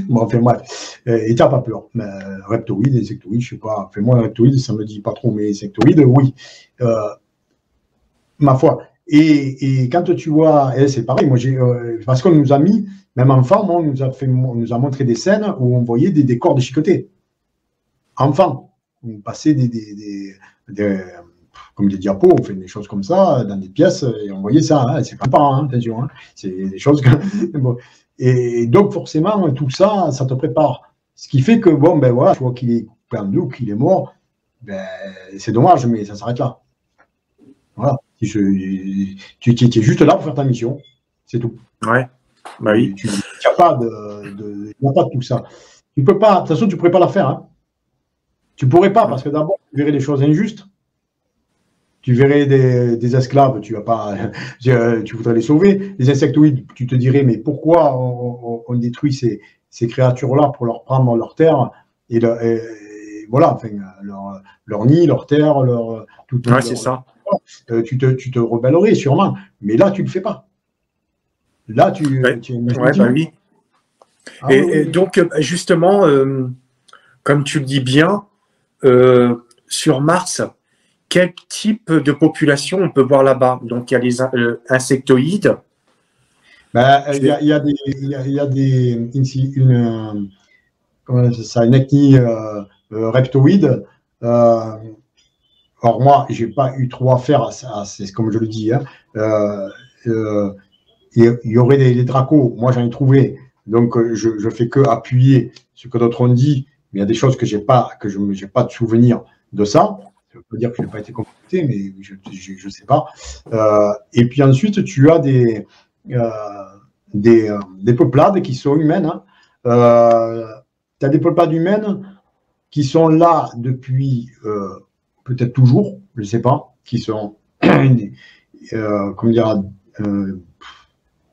Speaker 2: bon, enfin, bref, et tu n'as pas peur. Mais, reptoïde, insectoïde, je sais pas. Enfin, moi, reptoïde, ça ne me dit pas trop, mais insectoïde, oui. Ma foi. Et quand tu vois, c'est pareil, moi, parce qu'on nous a mis, même enfant, on nous a montré des scènes où on voyait des corps déchiquetés. Enfant, on passait comme des diapos, on fait des choses comme ça dans des pièces et on voyait ça. Hein, c'est pas hein, attention, hein, c'est des choses que. Bon. Et donc forcément, tout ça, ça te prépare. Ce qui fait que bon, ben voilà, tu vois qu'il est coupé en deux ou qu'il est mort, ben c'est dommage, mais ça s'arrête là. Voilà. Tu es juste là pour faire ta mission, c'est tout.
Speaker 1: Ouais. Bah oui.
Speaker 2: Il n'y a pas de tout ça. Tu peux pas, de toute façon, tu ne pourrais pas la faire. Hein. Tu ne pourrais pas, parce que d'abord, tu verrais des choses injustes. Tu verrais des esclaves, tu voudrais les sauver. Les insectoïdes, tu te dirais, mais pourquoi on détruit ces créatures-là pour leur prendre leur terre et voilà, enfin, leur nid, leur terre, tout.
Speaker 1: Ouais, c'est ça.
Speaker 2: Tu te rebellerais sûrement, mais là, tu ne le fais pas. Là, tu
Speaker 1: ouais, bah oui. Ah, et donc, justement, comme tu le dis bien, sur Mars, quel type de population on peut voir là-bas? Donc, il y a les insectoïdes.
Speaker 2: Il y a une ethnie reptoïde. Alors moi, j'ai pas eu trop à faire, c'est comme je le dis. Hein. Il y aurait des dracos. Moi, j'en ai trouvé. Donc, je fais que appuyer ce que d'autres ont dit. Mais il y a des choses que j'ai pas de souvenir de ça. Ça ne veut pas dire que je n'ai pas été confronté, mais je ne sais pas. Et puis ensuite, tu as des peuplades qui sont humaines. Hein. as des peuplades humaines qui sont là depuis peut-être toujours, je ne sais pas, qui sont, comment dire,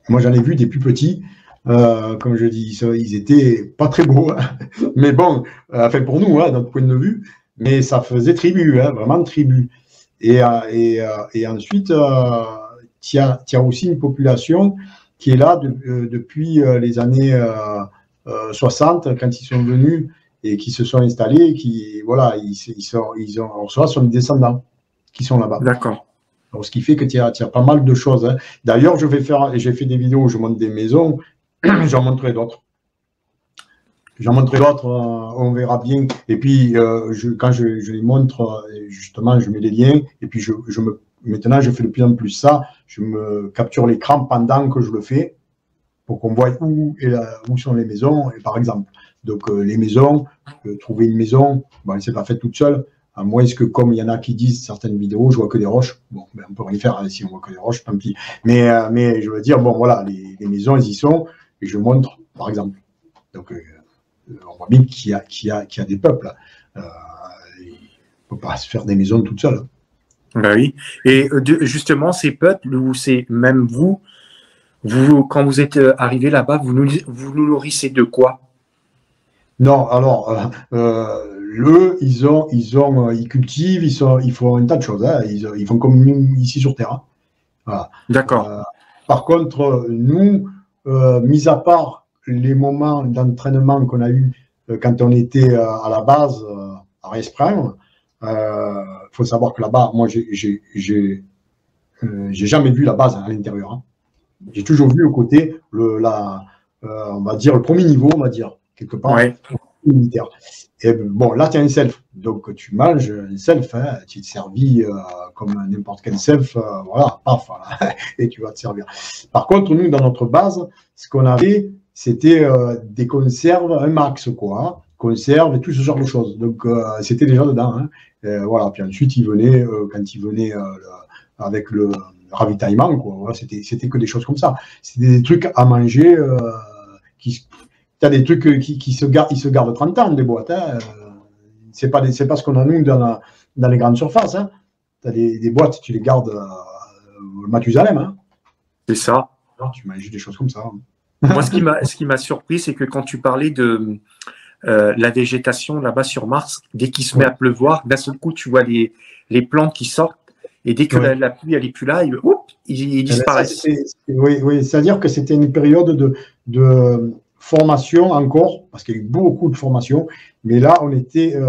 Speaker 2: moi j'en ai vu des plus petits, comme je dis, ils étaient pas très beaux, hein. Mais bon, enfin pour nous, hein, notre point de vue, mais ça faisait tribu, hein, vraiment tribu. Et ensuite, tu as aussi une population qui est là depuis les années 60, quand ils sont venus et qui se sont installés, qui, voilà, en soi, sont des descendants qui sont là-bas.
Speaker 1: D'accord.
Speaker 2: Donc, ce qui fait que tu as pas mal de choses, hein. D'ailleurs, j'ai fait des vidéos où je montre des maisons, j'en montrerai d'autres. J'en montrerai d'autres, on verra bien. Et puis, quand je les montre, justement, je mets les liens. Et puis, maintenant, je fais de plus en plus ça. Je me capture l'écran pendant que je le fais pour qu'on voit où sont les maisons, et par exemple. Donc, les maisons, trouver une maison, bon, c'est pas fait toute seule. À moins que, comme il y en a qui disent certaines vidéos, je vois que des roches. Bon, ben, on peut rien faire, hein, si on voit que des roches, tant pis. Mais je veux dire, bon, voilà, les maisons, elles y sont. Et je montre, par exemple. Donc, on voit bien qu'il y a des peuples. Il ne peut pas se faire des maisons toutes seules.
Speaker 1: Ben oui. Et justement, ces peuples, où c'est même vous, quand vous êtes arrivé là-bas, vous nous nourrissez de quoi?
Speaker 2: Non, alors, ils cultivent, ils font un tas de choses, hein. Ils font comme nous ici sur Terre. Hein. Voilà.
Speaker 1: D'accord.
Speaker 2: Par contre, nous, mis à part les moments d'entraînement qu'on a eu quand on était à la base à Respring, faut savoir que là-bas, moi, j'ai jamais vu la base à l'intérieur. Hein. J'ai toujours vu au côté on va dire le premier niveau, on va dire quelque part.
Speaker 1: Ouais.
Speaker 2: Militaire. Et bon, là, tu as un self. Donc, tu manges un self, hein, tu es servi comme n'importe quel self, voilà, paf, voilà, et tu vas te servir. Par contre, nous, dans notre base, ce qu'on avait, c'était des conserves, un max, quoi. Hein, conserves et tout ce genre de choses. Donc, c'était déjà dedans. Hein, voilà. Puis ensuite, quand ils venaient avec le ravitaillement, quoi. Voilà, c'était que des choses comme ça. C'était des trucs à manger tu as des trucs qui se gardent 30 ans, des boîtes. Hein. C'est pas ce qu'on a nous dans les grandes surfaces. Hein. Tu as des boîtes, tu les gardes Mathusalem. Hein.
Speaker 1: C'est ça.
Speaker 2: Alors, tu manges des choses comme ça.
Speaker 1: Moi, ce qui m'a surpris, c'est que quand tu parlais de la végétation là-bas sur Mars, dès qu'il se met à pleuvoir, d'un seul coup, tu vois les plantes qui sortent. Et dès que la pluie elle est plus là, ils disparaissent.
Speaker 2: Oui, c'est-à-dire que c'était une période de formation encore, parce qu'il y a eu beaucoup de formation, mais là, on était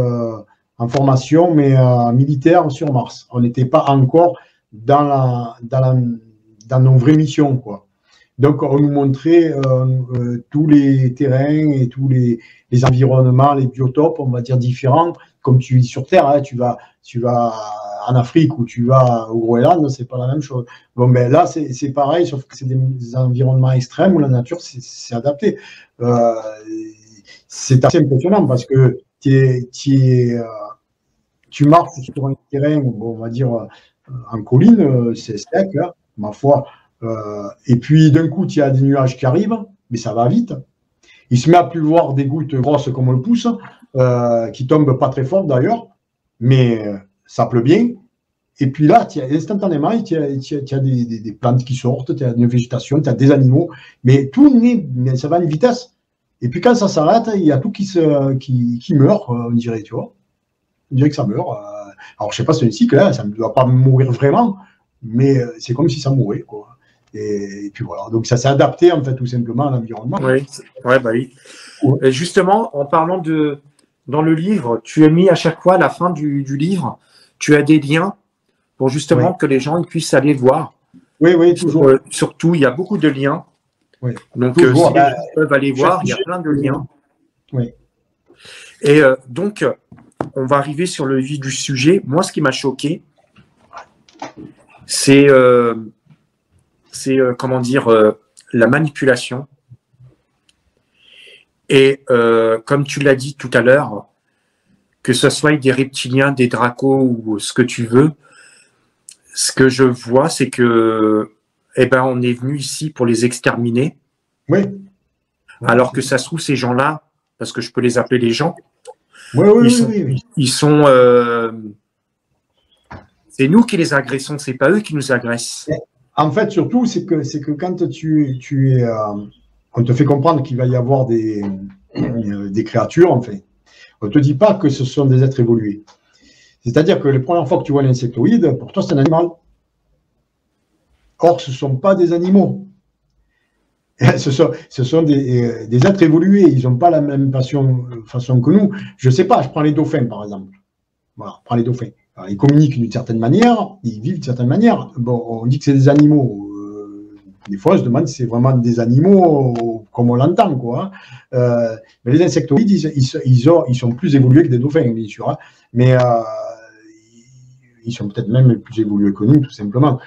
Speaker 2: en formation, mais militaire sur Mars. On n'était pas encore dans nos vraies missions, quoi. Donc, on nous montrait tous les terrains et tous les environnements, les biotopes, on va dire, différents. Comme tu vis sur Terre, hein, tu vas en Afrique ou tu vas au Groenland, c'est pas la même chose. Bon, ben là, c'est pareil, sauf que c'est des environnements extrêmes où la nature s'est adaptée. C'est assez impressionnant parce que tu marches sur un terrain, bon, on va dire, en colline, c'est sec, hein, ma foi. Et puis, d'un coup, tu as des nuages qui arrivent, mais ça va vite. Il se met à pleuvoir des gouttes grosses comme le pouce, qui tombent pas très fort d'ailleurs, mais ça pleut bien. Et puis là, instantanément, tu as des plantes qui sortent, tu as une végétation, tu as des animaux, mais tout mais ça va à une vitesse. Et puis quand ça s'arrête, il y a tout qui meurt, on dirait, tu vois. On dirait que ça meurt. Alors, je sais pas si c'est un cycle, hein, ça ne doit pas mourir vraiment, mais c'est comme si ça mourait, quoi. Et puis voilà. Donc, ça s'est adapté, en fait, tout simplement à l'environnement.
Speaker 1: Oui, bah oui. Ouais. Et justement, en parlant dans le livre, tu as mis à chaque fois, à la fin du livre, tu as des liens pour justement que les gens puissent aller voir.
Speaker 2: Oui, toujours.
Speaker 1: Surtout, il y a beaucoup de liens.
Speaker 2: Oui.
Speaker 1: Donc, si les gens peuvent aller voir, il y a plein de liens.
Speaker 2: Oui.
Speaker 1: Et donc, on va arriver sur le vif du sujet. Moi, ce qui m'a choqué, c'est comment dire, la manipulation. Et comme tu l'as dit tout à l'heure, que ce soit des reptiliens, des dracos ou ce que tu veux, ce que je vois, c'est que on est venu ici pour les exterminer.
Speaker 2: Oui.
Speaker 1: Alors que ça se trouve, ces gens-là, parce que je peux les appeler les gens.
Speaker 2: Oui, oui, oui.
Speaker 1: Ils sont c'est nous qui les agressons, c'est pas eux qui nous agressent.
Speaker 2: En fait, surtout, c'est que quand tu es, on te fait comprendre qu'il va y avoir des créatures, en fait. On ne te dit pas que ce sont des êtres évolués. C'est-à-dire que les premières fois que tu vois l'insectoïde, pour toi, c'est un animal. Or, ce ne sont pas des animaux. Ce sont des êtres évolués. Ils n'ont pas la même façon que nous. Je ne sais pas, je prends les dauphins, par exemple. Voilà, je prends les dauphins. Alors, ils communiquent d'une certaine manière, ils vivent d'une certaine manière. Bon, on dit que c'est des animaux. Des fois, on se demande si c'est vraiment des animaux comme on l'entend, quoi. Mais les insectoïdes, ils sont plus évolués que des dauphins, bien sûr. Hein. Mais ils sont peut-être même plus évolués que nous, tout simplement.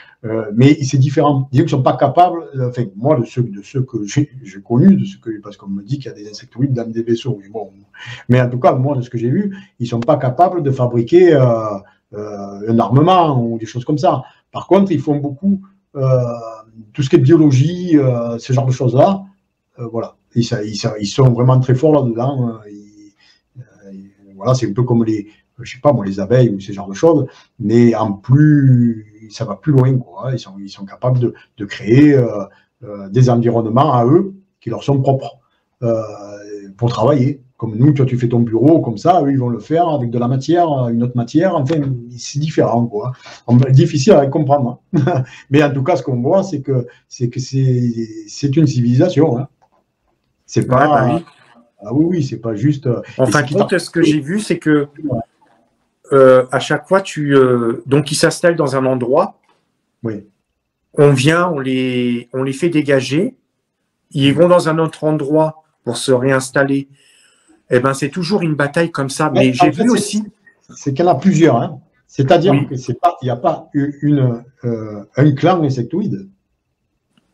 Speaker 2: Mais c'est différent. Disons qu'ils ne sont pas capables, enfin, moi, de ceux que j'ai connus, parce qu'on me dit qu'il y a des insectoïdes dans des vaisseaux. Mais en tout cas, moi, de ce que j'ai vu, ils ne sont pas capables de fabriquer un armement ou des choses comme ça. Par contre, ils font beaucoup tout ce qui est biologie, ce genre de choses-là. Voilà. Ils sont vraiment très forts là-dedans. Voilà, c'est un peu comme je sais pas moi, les abeilles ou ce genre de choses, mais en plus, ça va plus loin, quoi. Ils sont capables de créer des environnements à eux qui leur sont propres pour travailler. Comme nous, tu fais ton bureau comme ça, eux, ils vont le faire avec de la matière, une autre matière. Enfin, c'est différent, quoi. Difficile à comprendre. Hein. Mais en tout cas, ce qu'on voit, c'est que c'est une civilisation. Hein. C'est pas.
Speaker 1: Ouais, bah oui.
Speaker 2: Ah oui, c'est pas juste.
Speaker 1: En fin de compte, ce que j'ai vu, c'est que à chaque fois, donc ils s'installent dans un endroit.
Speaker 2: Oui.
Speaker 1: On vient, on les fait dégager. Ils vont dans un autre endroit pour se réinstaller. Eh ben, c'est toujours une bataille comme ça. Mais j'ai vu aussi.
Speaker 2: C'est qu'il y en a plusieurs. Hein. C'est-à-dire que il n'y a pas un clan insectoïde.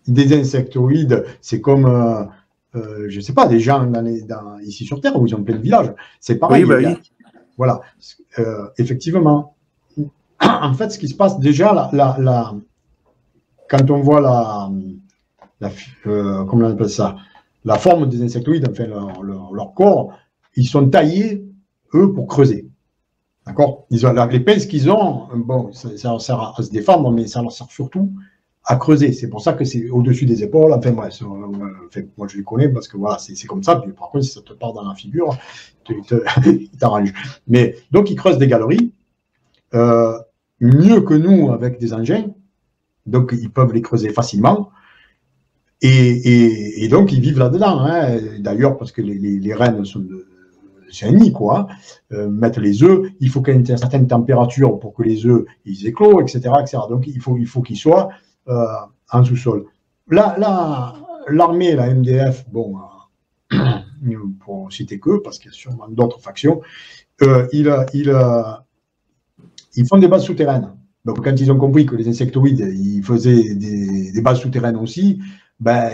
Speaker 2: Des insectoïdes, c'est comme, je ne sais pas, des gens ici sur Terre où ils ont plein de villages. C'est pareil.
Speaker 1: Oui, bah oui.
Speaker 2: Voilà. Effectivement. En fait, ce qui se passe déjà, quand on voit comment on appelle ça, la forme des insectoïdes, enfin leur corps, ils sont taillés, eux, pour creuser. D'accord. Les pinces qu'ils ont, bon, ça leur sert à se défendre, mais ça leur sert surtout à creuser. C'est pour ça que c'est au-dessus des épaules. Enfin, bref, moi, je les connais parce que voilà, c'est comme ça. Puis, par contre, si ça te part dans la figure, il t'arrange. Mais donc, ils creusent des galeries mieux que nous avec des engins. Donc, ils peuvent les creuser facilement. Et donc, ils vivent là-dedans. Hein. D'ailleurs, parce que les reines sont c'est un nid, quoi. Mettre les œufs, il faut qu'il y ait une certaine température pour que les œufs ils éclosent, etc., etc. Donc, il faut qu'ils soient en sous-sol. Là, l'armée, la MDF, bon, pour citer que, parce qu'il y a sûrement d'autres factions, ils font des bases souterraines. Donc, quand ils ont compris que les insectoïdes, ils faisaient des bases souterraines aussi, ben,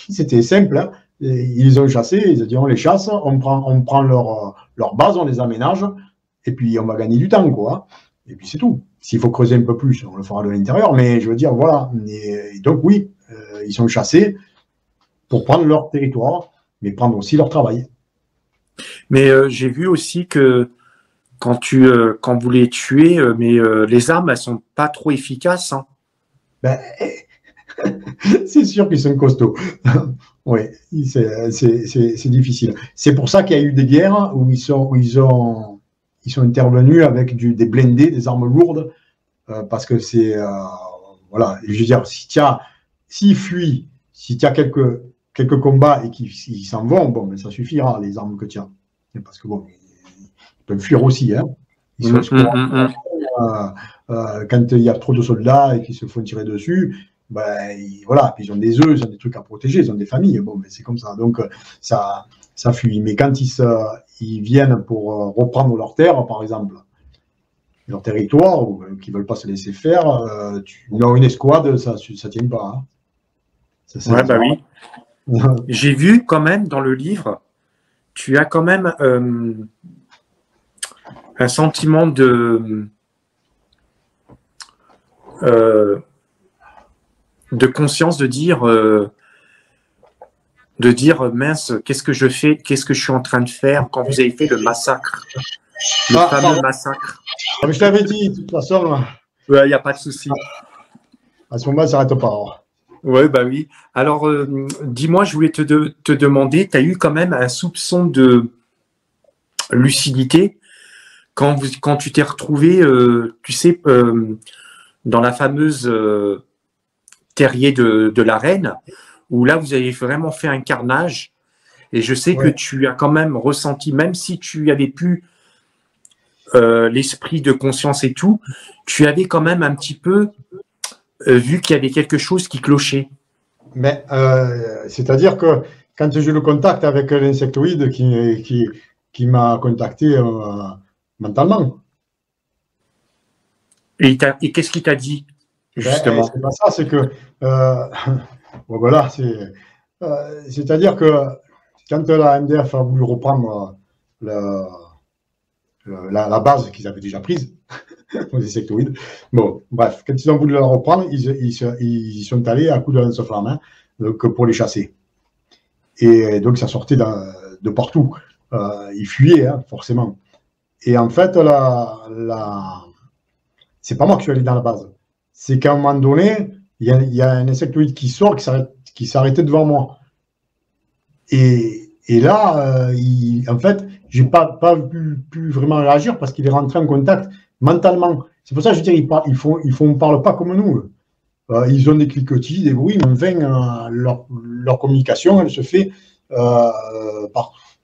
Speaker 2: c'était simple. Hein. Ils ont chassé, ils ont dit on les chasse, on prend leur base, on les aménage, et puis on va gagner du temps, quoi. Et puis c'est tout. S'il faut creuser un peu plus, on le fera de l'intérieur, mais je veux dire, voilà. Et donc oui, ils sont chassés pour prendre leur territoire, mais prendre aussi leur travail.
Speaker 1: Mais j'ai vu aussi que quand vous les tuez, les armes, elles sont pas trop efficaces. Hein.
Speaker 2: Ben, c'est sûr qu'ils sont costauds. Oui, c'est difficile. C'est pour ça qu'il y a eu des guerres où ils sont intervenus avec des blindés, des armes lourdes, parce que c'est voilà. Je veux dire, s'ils fuient, si tu as quelques combats et qu'ils s'en vont, bon, mais ça suffira les armes que tu as, parce que bon, ils peuvent fuir aussi, hein. Ils sont quand il y a trop de soldats et qu'ils se font tirer dessus. Ben, voilà, puis ils ont des œufs, ils ont des trucs à protéger, ils ont des familles, bon, mais c'est comme ça. Donc, ça fuit. Mais quand ils viennent pour reprendre leur terre, par exemple, leur territoire, ou qu'ils ne veulent pas se laisser faire, une escouade, ça ne tient pas. Hein.
Speaker 1: Ouais, bah oui. J'ai vu quand même dans le livre, tu as quand même un sentiment de conscience de dire de dire mince, qu'est-ce que je fais, qu'est-ce que je suis en train de faire quand vous avez fait le massacre, le fameux massacre.
Speaker 2: Comme je t'avais dit, de toute façon,
Speaker 1: il n'y a pas de souci.
Speaker 2: À ce moment, ça n'arrête pas.
Speaker 1: Oui, bah oui. Alors, dis-moi, je voulais te demander, tu as eu quand même un soupçon de lucidité quand tu t'es retrouvé, tu sais, dans la fameuse terrier de la reine, où là, vous avez vraiment fait un carnage. Et je sais que tu as quand même ressenti, même si tu avais pu l'esprit de conscience et tout, tu avais quand même un petit peu vu qu'il y avait quelque chose qui clochait.
Speaker 2: Mais c'est-à-dire que quand j'ai eu le contact avec l'insectoïde qui m'a contacté mentalement.
Speaker 1: Et qu'est-ce qu'il t'a dit, justement?
Speaker 2: C'est pas ça, c'est que bon, voilà, c'est-à-dire que quand la MDF a voulu reprendre la base qu'ils avaient déjà prise aux insectoïdes, bon, bref, quand ils ont voulu la reprendre, ils sont allés à coups de lance-flamme pour les chasser. Et donc ça sortait de partout. Ils fuyaient, hein, forcément. Et en fait, c'est pas moi qui suis allé dans la base. C'est qu'à un moment donné, il y a un insectoïde qui sort, qui s'est arrêté devant moi. Et là, en fait, j'ai pas pu vraiment réagir parce qu'il est rentré en contact mentalement. C'est pour ça que je veux dire, ils parlent pas comme nous. Ils ont des cliquetis, des bruits, mais enfin, leur communication, elle se fait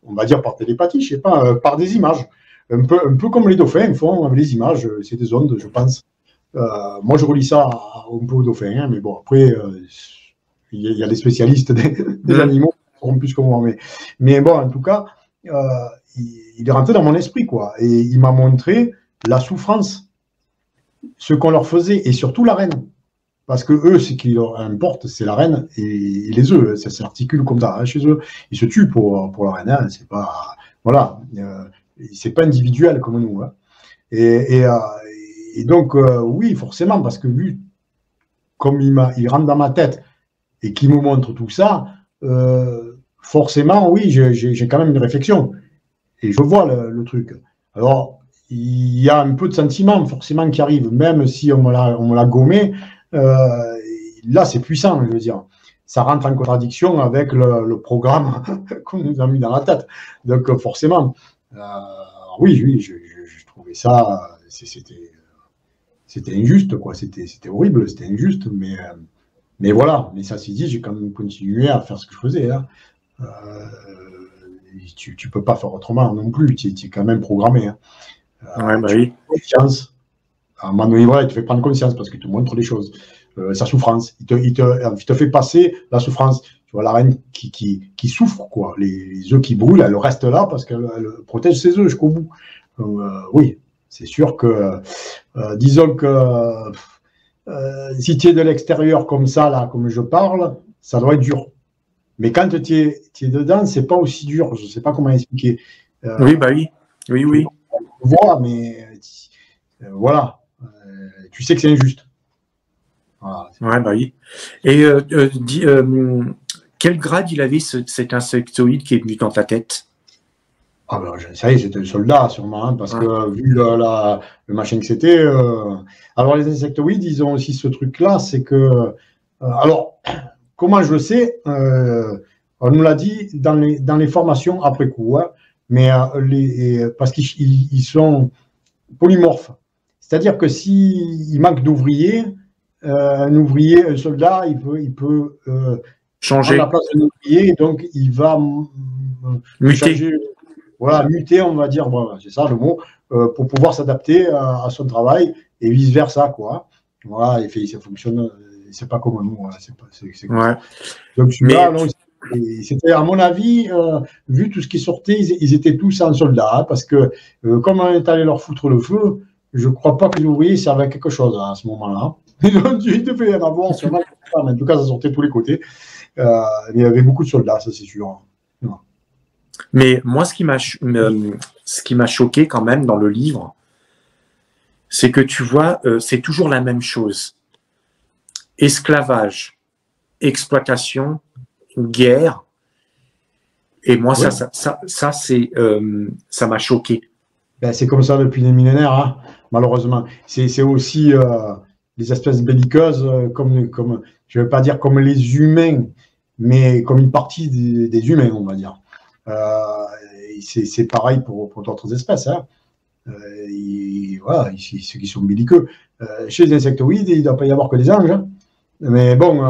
Speaker 2: on va dire par télépathie, je sais pas, par des images. Un peu comme les dauphins font avec les images, c'est des ondes, je pense. Moi, je relis ça un peu aux dauphins, hein, mais bon, après, il y a des spécialistes des animaux qui seront plus que moi. Mais bon, en tout cas, il est rentré dans mon esprit, quoi. Et il m'a montré la souffrance, ce qu'on leur faisait, et surtout la reine. Parce que eux, ce qui leur importe, c'est la reine et les œufs. Ça s'articule comme ça hein, chez eux. Ils se tuent pour la reine. Hein. C'est pas, voilà, c'est pas individuel comme nous. Hein. Et donc, oui, forcément, parce que vu comme il rentre dans ma tête et qu'il me montre tout ça, forcément, oui, j'ai quand même une réflexion. Et je vois le truc. Alors, il y a un peu de sentiment forcément qui arrive, même si on me l'a gommé. Là, c'est puissant, je veux dire. Ça rentre en contradiction avec le programme qu'on nous a mis dans la tête. Donc, forcément, oui, je trouvais ça, c'était injuste, quoi. C'était horrible, c'était injuste, mais voilà. Mais ça s'est dit, j'ai quand même continué à faire ce que je faisais. Hein. Tu peux pas faire autrement non plus. Tu es quand même programmé. Hein.
Speaker 1: Ouais, bah oui.
Speaker 2: Conscience. À un moment donné, voilà, il te fait prendre conscience parce qu'il te montre les choses. Sa souffrance. Il te fait passer la souffrance. Tu vois, la reine qui souffre, quoi. Les œufs qui brûlent, elle reste là parce qu'elle protège ses œufs jusqu'au bout. Oui, c'est sûr que, disons que si tu es de l'extérieur comme ça, là, comme je parle, ça doit être dur. Mais quand tu es dedans, c'est pas aussi dur. Je sais pas comment expliquer.
Speaker 1: Oui, bah oui. Oui.
Speaker 2: Tu vois, mais voilà. Tu sais que c'est injuste.
Speaker 1: Voilà. Ouais, bah oui. Et quel grade il avait cet insectoïde qui est venu dans ta tête?
Speaker 2: Ah ben, ça y est, c'était un soldat sûrement, hein, parce que vu le machin que c'était. Alors les insectoïdes, ils ont aussi ce truc-là, c'est que. Alors, comment je le sais on nous l'a dit dans les formations après coup, hein, mais parce qu'ils sont polymorphes. C'est-à-dire que s'il manque d'ouvriers, un soldat, il peut
Speaker 1: changer
Speaker 2: prendre la place d'un ouvrier, donc il va changer, voilà, muter, on va dire, voilà, c'est ça le mot, pour pouvoir s'adapter à son travail et vice-versa, quoi. Voilà, et ça fonctionne, c'est pas comme nous, voilà, c'est
Speaker 1: ouais.
Speaker 2: Donc celui-là, c'était à mon avis, vu tout ce qui sortait, ils étaient tous en soldats, hein, parce que comme on est allé leur foutre le feu, je ne crois pas que les ouvriers servaient à quelque chose à ce moment-là. Il devait y en avoir, sûrement, mais en tout cas, ça sortait de tous les côtés. Il y avait beaucoup de soldats, ça c'est sûr. Ouais.
Speaker 1: Mais moi, ce qui m'a choqué quand même dans le livre, c'est que tu vois, c'est toujours la même chose. Esclavage, exploitation, guerre, Et moi,
Speaker 2: Ouais.
Speaker 1: ça m'a choqué.
Speaker 2: Ben, c'est comme ça depuis des millénaires, hein, malheureusement. C'est aussi les espèces belliqueuses, je ne vais pas dire comme les humains, mais comme une partie des humains, on va dire. C'est pareil pour d'autres espèces. Hein. Voilà, ceux qui sont belliqueux. Chez les insectoïdes, il ne doit pas y avoir que des anges. Hein. Mais bon,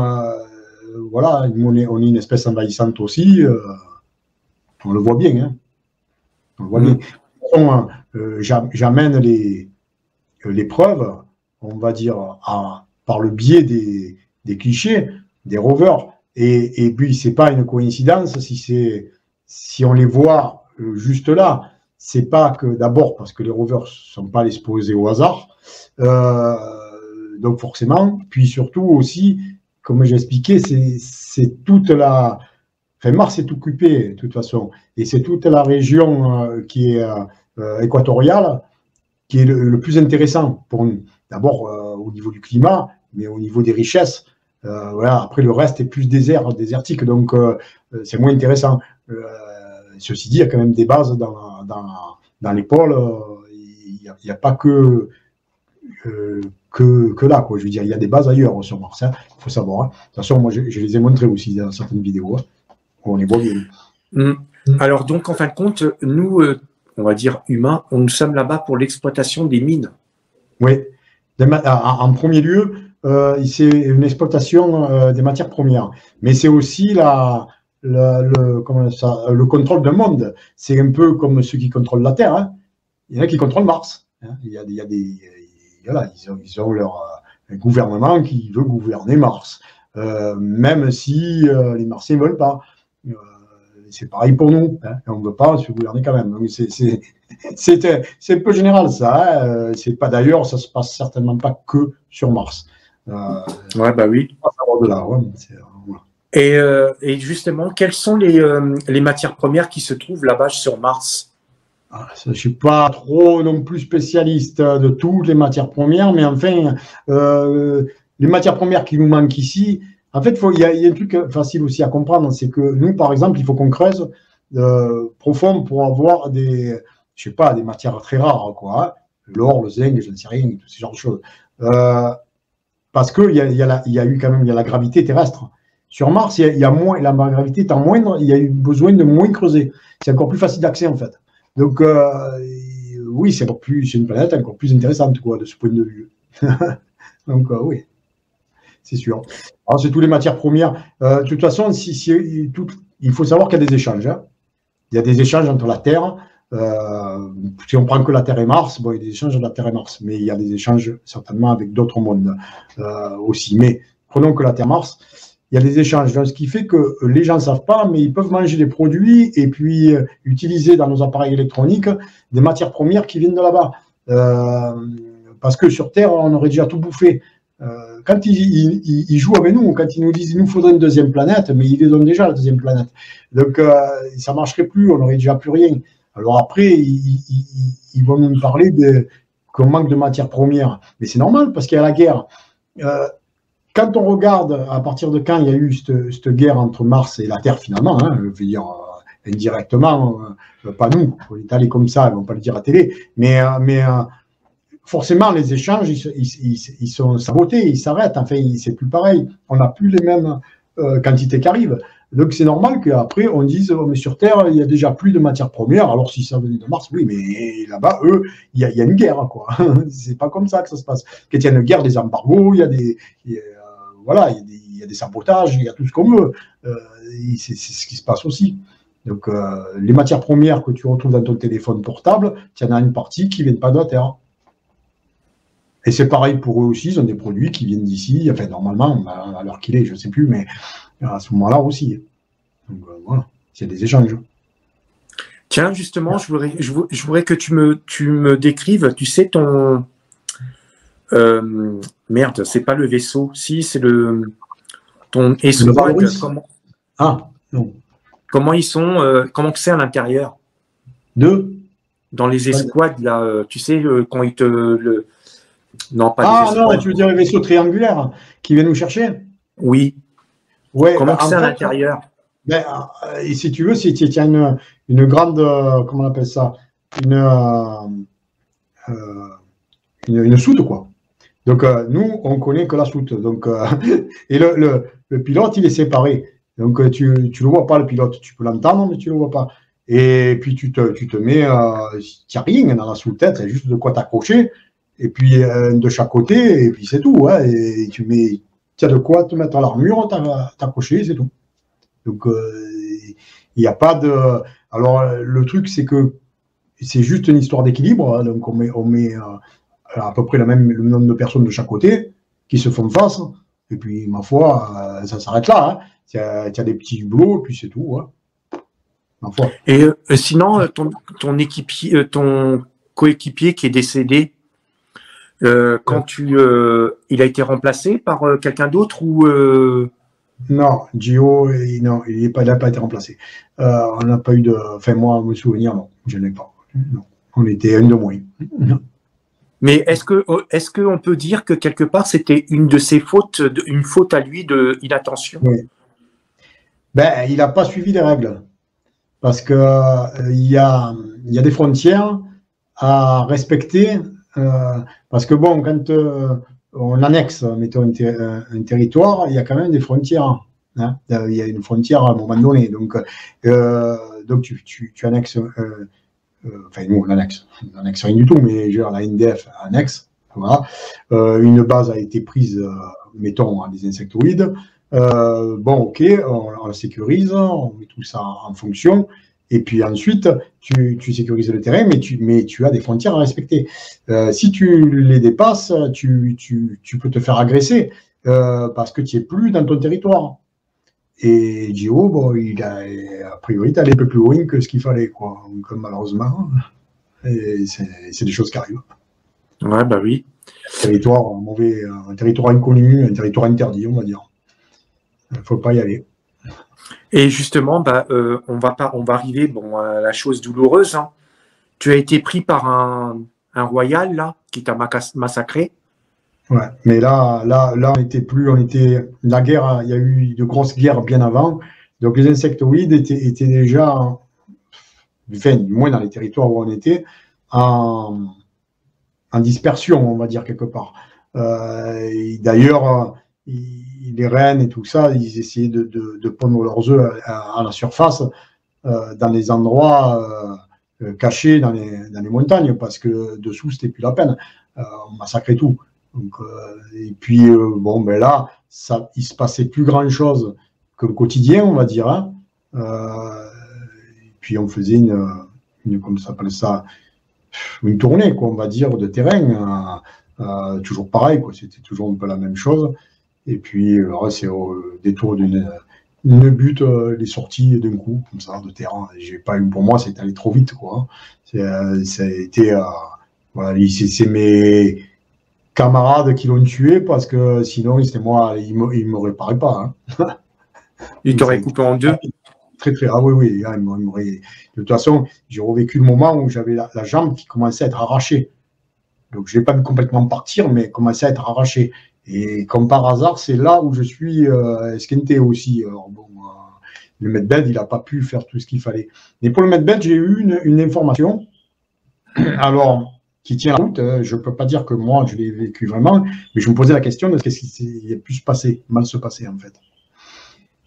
Speaker 2: voilà, on est une espèce envahissante aussi. On le voit bien. Hein. On le voit bien. J'amène les preuves, on va dire, par le biais des clichés, des rovers. Et puis, ce n'est pas une coïncidence si on les voit juste là. C'est pas que d'abord parce que les rovers ne sont pas exposés au hasard. Donc, forcément. Puis surtout aussi, comme j'ai expliqué, c'est toute la. Enfin, Mars est occupé, de toute façon. Et c'est toute la région qui est équatoriale qui est le plus intéressant pour nous. D'abord au niveau du climat, mais au niveau des richesses. Voilà. Après, le reste est plus désertique, donc c'est moins intéressant. Ceci dit, il y a quand même des bases dans les pôles. Il n'y a pas que là, quoi. Je veux dire, il y a des bases ailleurs sur Mars. Hein. Il faut savoir. Hein. De toute façon, moi, je les ai montrées aussi dans certaines vidéos. Hein. On les voit bien.
Speaker 1: Alors donc, en fin de compte, nous, on va dire humains, nous sommes là-bas pour l'exploitation des mines.
Speaker 2: Oui. En premier lieu, c'est une exploitation des matières premières. Mais c'est aussi le contrôle d'un monde. C'est un peu comme ceux qui contrôlent la Terre. Hein. Il y en a qui contrôlent Mars. Hein. Voilà, ils ont leur gouvernement qui veut gouverner Mars. Même si les Martiens ne veulent pas. C'est pareil pour nous. Hein. On ne veut pas se gouverner quand même. Donc c'est un peu général, ça. Hein. C'est pas d'ailleurs, ça se passe certainement pas que sur Mars.
Speaker 1: Ouais, bah oui.
Speaker 2: Au-delà, ouais,
Speaker 1: voilà. Et justement, quelles sont les matières premières qui se trouvent là-bas sur Mars?
Speaker 2: Je ne suis pas trop non plus spécialiste de toutes les matières premières, mais enfin, les matières premières qui nous manquent ici, en fait, il y a un truc facile aussi à comprendre, c'est que nous, par exemple, il faut qu'on creuse profond pour avoir des matières très rares, quoi. Hein. L'or, le zinc, je ne sais rien, tout ce genre de choses. Parce qu'il y a eu quand même la gravité terrestre. Sur Mars, il y a moins, la gravité étant moindre, il y a eu besoin de moins creuser. C'est encore plus facile d'accès, en fait. Donc, oui, c'est une planète encore plus intéressante, quoi, de ce point de vue. Donc, oui. C'est sûr. Alors, c'est toutes les matières premières. De toute façon, il faut savoir qu'il y a des échanges. Hein. Il y a des échanges entre la Terre. Si on prend que la Terre et Mars, bon, il y a des échanges entre la Terre et Mars, mais il y a des échanges certainement avec d'autres mondes aussi. Mais prenons que la Terre et Mars, il y a des échanges. Donc, ce qui fait que les gens ne savent pas, mais ils peuvent manger des produits et puis utiliser dans nos appareils électroniques des matières premières qui viennent de là-bas. Parce que sur Terre, on aurait déjà tout bouffé. Quand ils jouent avec nous, quand ils nous disent qu'il nous faudrait une deuxième planète, mais ils les donnent déjà la deuxième planète. Donc, ça ne marcherait plus, on n'aurait déjà plus rien. Alors après, ils vont nous parler qu'on manque de matières premières. Mais c'est normal, parce qu'il y a la guerre. Quand on regarde à partir de quand il y a eu cette guerre entre Mars et la Terre, finalement, hein, je veux dire indirectement, pas nous, on est allés comme ça, ils ne vont pas le dire à la télé, mais forcément, les échanges, ils sont sabotés, ils s'arrêtent. Enfin, c'est plus pareil. On n'a plus les mêmes quantités qui arrivent. Donc, c'est normal qu'après, on dise oh, mais sur Terre, il y a déjà plus de matières premières. Alors, si ça venait de Mars, oui, mais là-bas, eux, il y a une guerre, quoi. C'est pas comme ça que ça se passe. Quand il y a une guerre, des embargos, il y a des sabotages, il y a tout ce qu'on veut. C'est ce qui se passe aussi. Donc, les matières premières que tu retrouves dans ton téléphone portable, il y en a une partie qui ne vient pas de la Terre. Et c'est pareil pour eux aussi, ils ont des produits qui viennent d'ici, enfin normalement, à l'heure qu'il est, je ne sais plus, mais à ce moment-là aussi. Donc voilà, il y a des échanges.
Speaker 1: Tiens, justement, je voudrais que tu me décrives, tu sais, ton... merde, c'est pas le vaisseau, si, c'est ton escouade.
Speaker 2: Ah, non.
Speaker 1: Comment ils sont, comment c'est à l'intérieur?
Speaker 2: Dans
Speaker 1: les escouades, là, tu sais, quand ils te...
Speaker 2: Non, pas des non, tu veux dire les vaisseaux triangulaires qui viennent nous chercher?
Speaker 1: Oui.
Speaker 2: Ouais,
Speaker 1: comment c'est à l'intérieur?
Speaker 2: Ben, et si tu veux, si tu as une grande, comment on appelle ça, une, euh, une soute, quoi. Donc, nous, on connaît que la soute. Donc, et le pilote, il est séparé. Donc, tu le vois pas, le pilote. Tu peux l'entendre, mais tu le vois pas. Et puis, tu te mets, tu n'as rien dans la sous-tête, c'est juste de quoi t'accrocher. Et puis, de chaque côté, et puis c'est tout. Ouais, et tu as de quoi te mettre à l'armure, t'accrocher, c'est tout. Donc, il n'y a pas de. Alors, le truc, c'est que c'est juste une histoire d'équilibre. Hein. Donc, on met à peu près le nombre de personnes de chaque côté qui se font face. Et puis, ma foi, ça s'arrête là. Hein. Tu as des petits boulots, et puis c'est tout. Hein. Ma foi.
Speaker 1: Et sinon, ton équipier, ton coéquipier qui est décédé, quand il a été remplacé par quelqu'un d'autre ou
Speaker 2: Non, Gio, non, il n'a pas été remplacé. On n'a pas eu de. Enfin, moi, me souvenir, non, je n'ai pas. Non. On était un de moins.
Speaker 1: Mais est-ce qu'on peut dire que quelque part c'était une de ses fautes, une faute à lui de inattention?
Speaker 2: Oui. Ben, il n'a pas suivi les règles. Parce que il y a des frontières à respecter. Parce que bon, quand on annexe, mettons, un territoire, il y a quand même des frontières. Hein. Il y a une frontière à un moment donné. Donc tu annexes. Enfin, nous, on n'annexe rien du tout, mais genre, la NDF annexe. Voilà. Une base a été prise, mettons, à des insectoïdes. Bon, ok, on la sécurise, on met tout ça en fonction. Et puis ensuite, tu sécurises le terrain, mais tu as des frontières à respecter. Si tu les dépasses, tu peux te faire agresser parce que tu n'es plus dans ton territoire. Et Gio, bon, a priori, il est allé un peu plus loin que ce qu'il fallait, quoi. Donc, malheureusement, c'est des choses qui arrivent.
Speaker 1: Ouais, bah oui.
Speaker 2: Un territoire inconnu, un territoire interdit, on va dire. Il ne faut pas y aller.
Speaker 1: Et justement, bah, on va arriver à la chose douloureuse. Hein. Tu as été pris par un royal là qui t'a massacré.
Speaker 2: Ouais, mais là, on était la guerre. Il y a eu de grosses guerres bien avant. Donc les insectoïdes étaient déjà, enfin, du moins dans les territoires où on était, en dispersion, on va dire quelque part. D'ailleurs, les rennes et tout ça, ils essayaient de pondre leurs œufs à la surface, dans les endroits cachés dans les montagnes, parce que dessous, c'était plus la peine. On massacrait tout. Donc, et puis, bon, ben là, il se passait plus grand-chose que le quotidien, on va dire. Hein. Et puis, on faisait comme ça s'appelle ça, une tournée, quoi, on va dire, de terrain. Toujours pareil, quoi. C'était toujours un peu la même chose. Et puis, c'est au détour d'une butte, les sorties d'un coup, comme ça, de terrain. Pour moi, c'est allé trop vite, quoi. Ça a été, voilà, c'est mes camarades qui l'ont tué parce que sinon, c'était moi, il me réparait pas. Hein.
Speaker 1: Il t'aurait coupé en deux.
Speaker 2: Très, très. Ah oui, oui. Hein, de toute façon, j'ai revécu le moment où j'avais la jambe qui commençait à être arrachée. Donc, je ne l'ai pas vu complètement partir, mais commençait à être arrachée. Et comme par hasard, c'est là où je suis esquinté aussi. Alors, bon, le medbed, il n'a pas pu faire tout ce qu'il fallait. Mais pour le medbed, j'ai eu une information. Alors, qui tient la route. Je ne peux pas dire que moi, je l'ai vécu vraiment, mais je me posais la question de ce qui a pu se passer, mal se passer, en fait.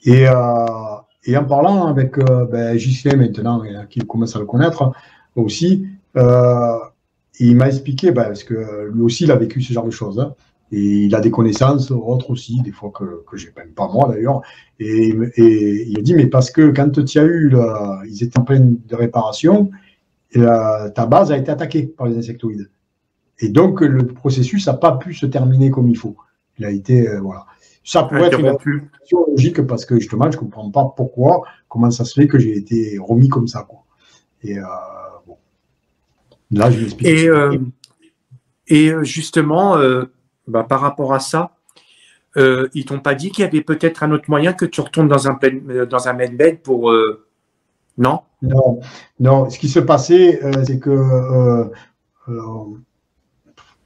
Speaker 2: Et en parlant avec Ghislain maintenant, qui commence à le connaître aussi, il m'a expliqué, parce que lui aussi, il a vécu ce genre de choses. Hein, et il a des connaissances, autres aussi, des fois que je n'ai même pas moi d'ailleurs. Et il a dit, mais parce que quand tu as eu, ils étaient en pleine de réparation, et ta base a été attaquée par les insectoïdes. Et donc, le processus n'a pas pu se terminer comme il faut. Il a été, voilà. Ça pourrait être une explication logique parce que justement, je ne comprends pas comment ça se fait que j'ai été remis comme ça. Quoi. Et bon. Là, je m'explique.
Speaker 1: Et justement, par rapport à ça, ils t'ont pas dit qu'il y avait peut-être un autre moyen que tu retournes dans un medbed pour. Non?
Speaker 2: Non. Ce qui se passait, c'est que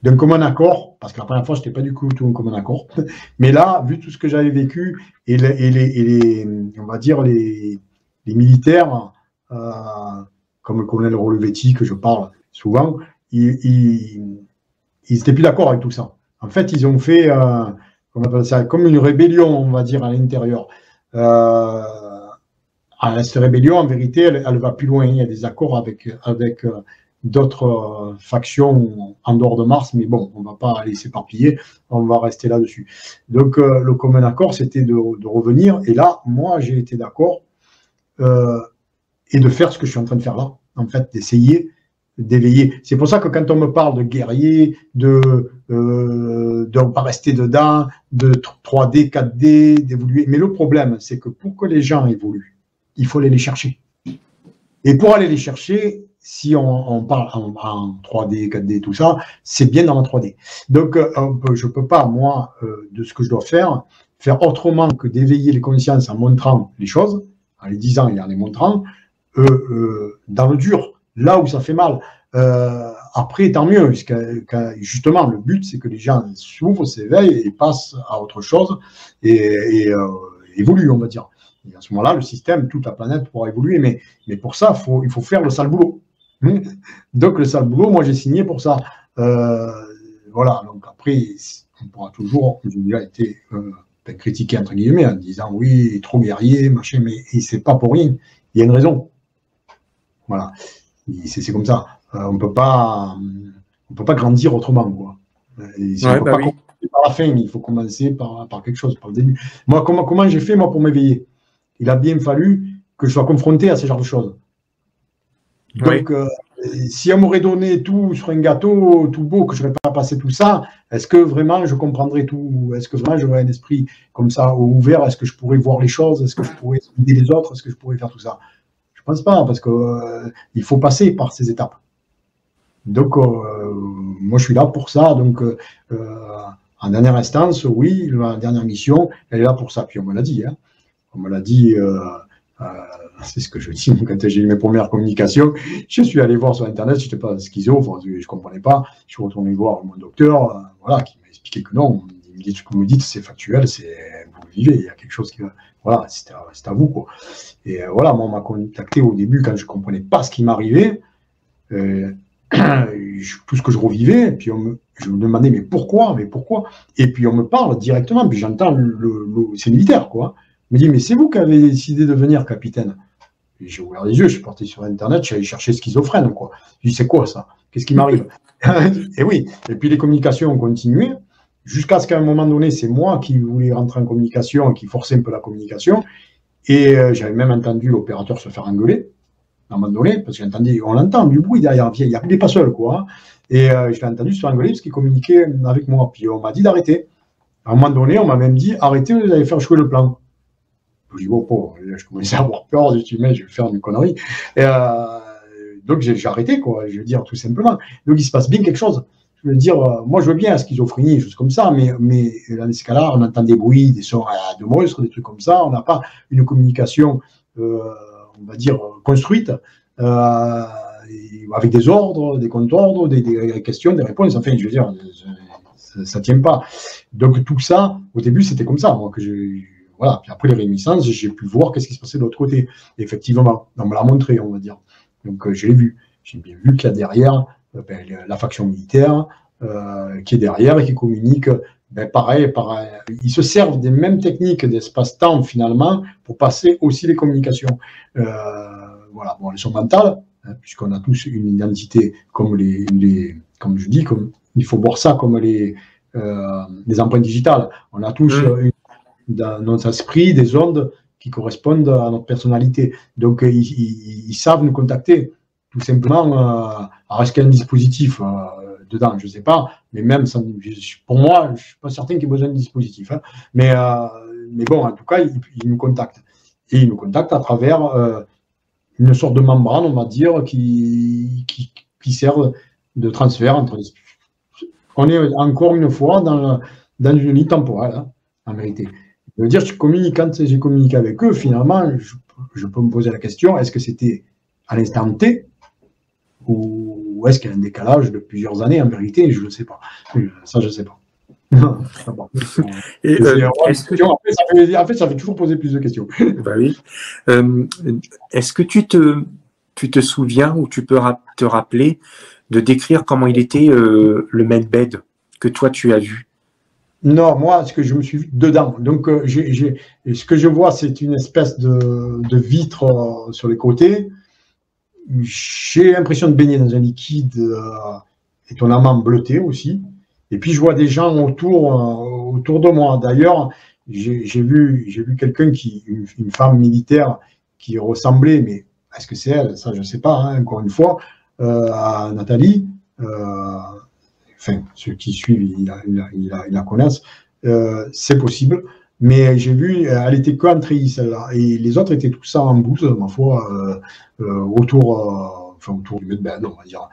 Speaker 2: d'un commun accord, parce que la première fois, je n'étais pas du tout un commun accord. Mais là, vu tout ce que j'avais vécu on va dire, les militaires, comme le colonel Relevetti, que je parle souvent, ils n'étaient plus d'accord avec tout ça. En fait, ils ont fait, on appelle ça, comme une rébellion, on va dire, à l'intérieur. Cette rébellion, en vérité, elle va plus loin. Il y a des accords avec d'autres factions en dehors de Mars, mais bon, on ne va pas aller s'éparpiller, on va rester là-dessus. Donc, le commun accord, c'était de revenir. Et là, moi, j'ai été d'accord et de faire ce que je suis en train de faire là, en fait, d'essayer d'éveiller. C'est pour ça que quand on me parle de guerrier, de ne pas rester dedans, de 3D, 4D, d'évoluer, mais le problème, c'est que pour que les gens évoluent, il faut aller les chercher. Et pour aller les chercher, si on parle en 3D, 4D, tout ça, c'est bien dans la 3D. Donc, je ne peux pas, moi, de ce que je dois faire autrement que d'éveiller les consciences en montrant les choses, en les disant et en les montrant, dans le dur, là où ça fait mal. Après, tant mieux, justement, le but, c'est que les gens s'ouvrent, s'éveillent et passent à autre chose et évoluent, on va dire. Et à ce moment-là, le système, toute la planète pourra évoluer, mais pour ça, il faut faire le sale boulot. Donc, le sale boulot, moi, j'ai signé pour ça. Voilà, donc après, on pourra toujours, j'ai déjà été critiqué, entre guillemets, en disant, oui, trop guerrier, machin, mais c'est pas pour rien, il y a une raison. Voilà, c'est comme ça. On ne peut pas grandir autrement, quoi. Et si on peut pas commencer par la fin, il faut commencer par quelque chose, par le début. Moi, comment j'ai fait, moi, pour m'éveiller? Il a bien fallu que je sois confronté à ce genre de choses. Donc, si on m'aurait donné tout sur un gâteau, tout beau, que je n'aurais pas passé tout ça, est-ce que vraiment je comprendrais tout? Est-ce que vraiment j'aurais un esprit comme ça ouvert? Est-ce que je pourrais voir les choses? Est-ce que je pourrais aider les autres? Est-ce que je pourrais faire tout ça? Je ne pense pas, parce qu'il faut passer par ces étapes. Donc, moi, je suis là pour ça. Donc, en dernière instance, oui, la dernière mission, elle est là pour ça. Puis on me l'a dit. Hein. On me l'a dit, c'est ce que je dis quand j'ai eu mes premières communications. Je suis allé voir sur Internet, je n'étais pas schizo, je ne comprenais pas. Je suis retourné voir mon docteur, voilà, qui m'a expliqué que non. Il me dit, ce que vous me dites, c'est factuel, vous le vivez, il y a quelque chose qui va. Voilà, c'est à vous, quoi. Et voilà, moi, on m'a contacté au début quand je ne comprenais pas ce qui m'arrivait. Tout ce que je revivais, et puis je me demandais mais pourquoi, et puis on me parle directement, puis j'entends c'est militaire, quoi. On me dit mais c'est vous qui avez décidé de venir, capitaine. J'ai ouvert les yeux, je suis parti sur Internet, je suis allé chercher schizophrène, quoi. Je dis c'est quoi ça? Qu'est-ce qui m'arrive? Et oui, et puis les communications ont continué, jusqu'à ce qu'à un moment donné, c'est moi qui voulais rentrer en communication, qui forçait un peu la communication, et j'avais même entendu l'opérateur se faire engueuler. À un moment donné, parce que on entend du bruit derrière, il n'est pas seul, quoi. Et je l'ai entendu se faire engueuler parce qu'il communiquait avec moi. Puis on m'a dit d'arrêter. À un moment donné, on m'a même dit arrêtez, vous allez faire jouer le plan. Je dis bon, je commençais à avoir peur, je dis mais je vais faire une connerie. Et donc j'ai arrêté, quoi, je veux dire, tout simplement. Donc il se passe bien quelque chose. Je veux dire, moi je veux bien la schizophrénie, des choses comme ça, mais dans ce cas-là, on entend des bruits, des sons de monstres, des trucs comme ça, on n'a pas une communication. On va dire, construite, avec des ordres, des contre-ordres, des questions, des réponses. Enfin, je veux dire, ça ne tient pas. Donc, tout ça, au début, c'était comme ça. Moi, voilà. Puis après les réminiscences, j'ai pu voir qu'est-ce qui se passait de l'autre côté. Et effectivement, on me l'a montré, on va dire. Donc, je l'ai vu. J'ai bien vu qu'il y a derrière la faction militaire qui est derrière et qui communique. Pareil, ils se servent des mêmes techniques d'espace-temps finalement pour passer aussi les communications. Voilà, bon, elles sont mentales, hein, puisqu'on a tous une identité comme comme je dis, il faut voir ça comme les empreintes digitales. On a tous dans notre esprit des ondes qui correspondent à notre personnalité. Donc ils savent nous contacter, tout simplement, alors est-ce qu'il y a un dispositif dedans, je ne sais pas, mais même pour moi, je ne suis pas certain qu'il y ait besoin de dispositif. Hein. Mais bon, en tout cas, il nous contacte. Et il nous contacte à travers une sorte de membrane, on va dire, qui sert de transfert entre les. On est encore une fois dans une ligne temporelle, hein, en vérité. Je veux dire, quand j'ai communiqué avec eux, finalement, je peux me poser la question, est-ce que c'était à l'instant T ou ou est-ce qu'il y a un décalage de plusieurs années en vérité? Je ne sais pas. Ça, je ne sais pas.
Speaker 1: Et,
Speaker 2: en fait, ça fait toujours poser plus de questions.
Speaker 1: Bah oui. Est-ce que tu te souviens ou tu peux te rappeler de décrire comment il était le medbed que toi tu as vu?
Speaker 2: Non, moi, ce que je me suis vu dedans. Donc, ce que je vois, c'est une espèce de vitre sur les côtés. J'ai l'impression de baigner dans un liquide étonnamment bleuté aussi. Et puis, je vois des gens autour de moi. D'ailleurs, j'ai vu quelqu'un une femme militaire qui ressemblait, mais est-ce que c'est elle? Ça, je ne sais pas, hein, encore une fois, à Nathalie. Enfin, ceux qui suivent, ils la connaissent. C'est possible. Mais j'ai vu, elle était qu'entrée, celle-là. Et les autres étaient tous ça en bouse, ma foi, autour du medbed, on va dire.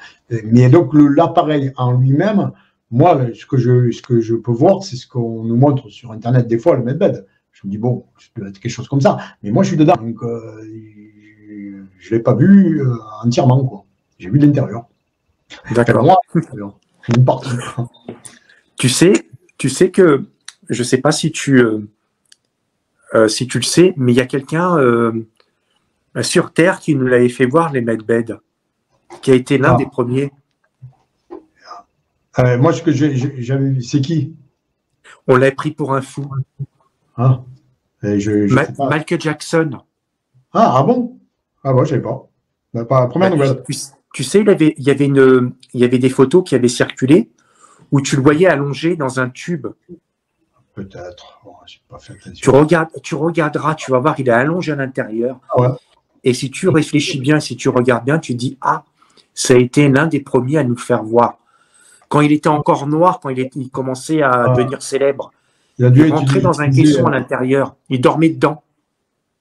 Speaker 2: Mais donc, l'appareil en lui-même, moi, ce que je peux voir, c'est ce qu'on nous montre sur Internet des fois, le medbed. Je me dis, bon, ça doit être quelque chose comme ça. Mais moi, je suis dedans. Donc, je ne l'ai pas vu entièrement, quoi. J'ai vu de l'intérieur.
Speaker 1: D'accord.
Speaker 2: Moi, une partie.
Speaker 1: Tu sais que, je ne sais pas si tu le sais, mais il y a quelqu'un sur Terre qui nous l'avait fait voir, les medbeds, qui a été l'un des premiers.
Speaker 2: Moi, ce que j'avais vu, c'est qui?
Speaker 1: On l'a pris pour un fou.
Speaker 2: Ah,
Speaker 1: Michael Jackson.
Speaker 2: Ah bon? Ah bon, je ne sais pas. Pas la première nouvelle.
Speaker 1: Tu sais, il y avait des photos qui avaient circulé où tu le voyais allongé dans un tube.
Speaker 2: Peut-être. Oh, j'ai pas fait attention.
Speaker 1: Tu regarderas, tu vas voir, il est allongé à l'intérieur.
Speaker 2: Ah ouais.
Speaker 1: Et si tu réfléchis bien, si tu regardes bien, tu dis, ah, ça a été l'un des premiers à nous faire voir. Quand il était encore noir, quand il commençait à devenir célèbre, il rentrait dans un caisson à l'intérieur. Il dormait dedans.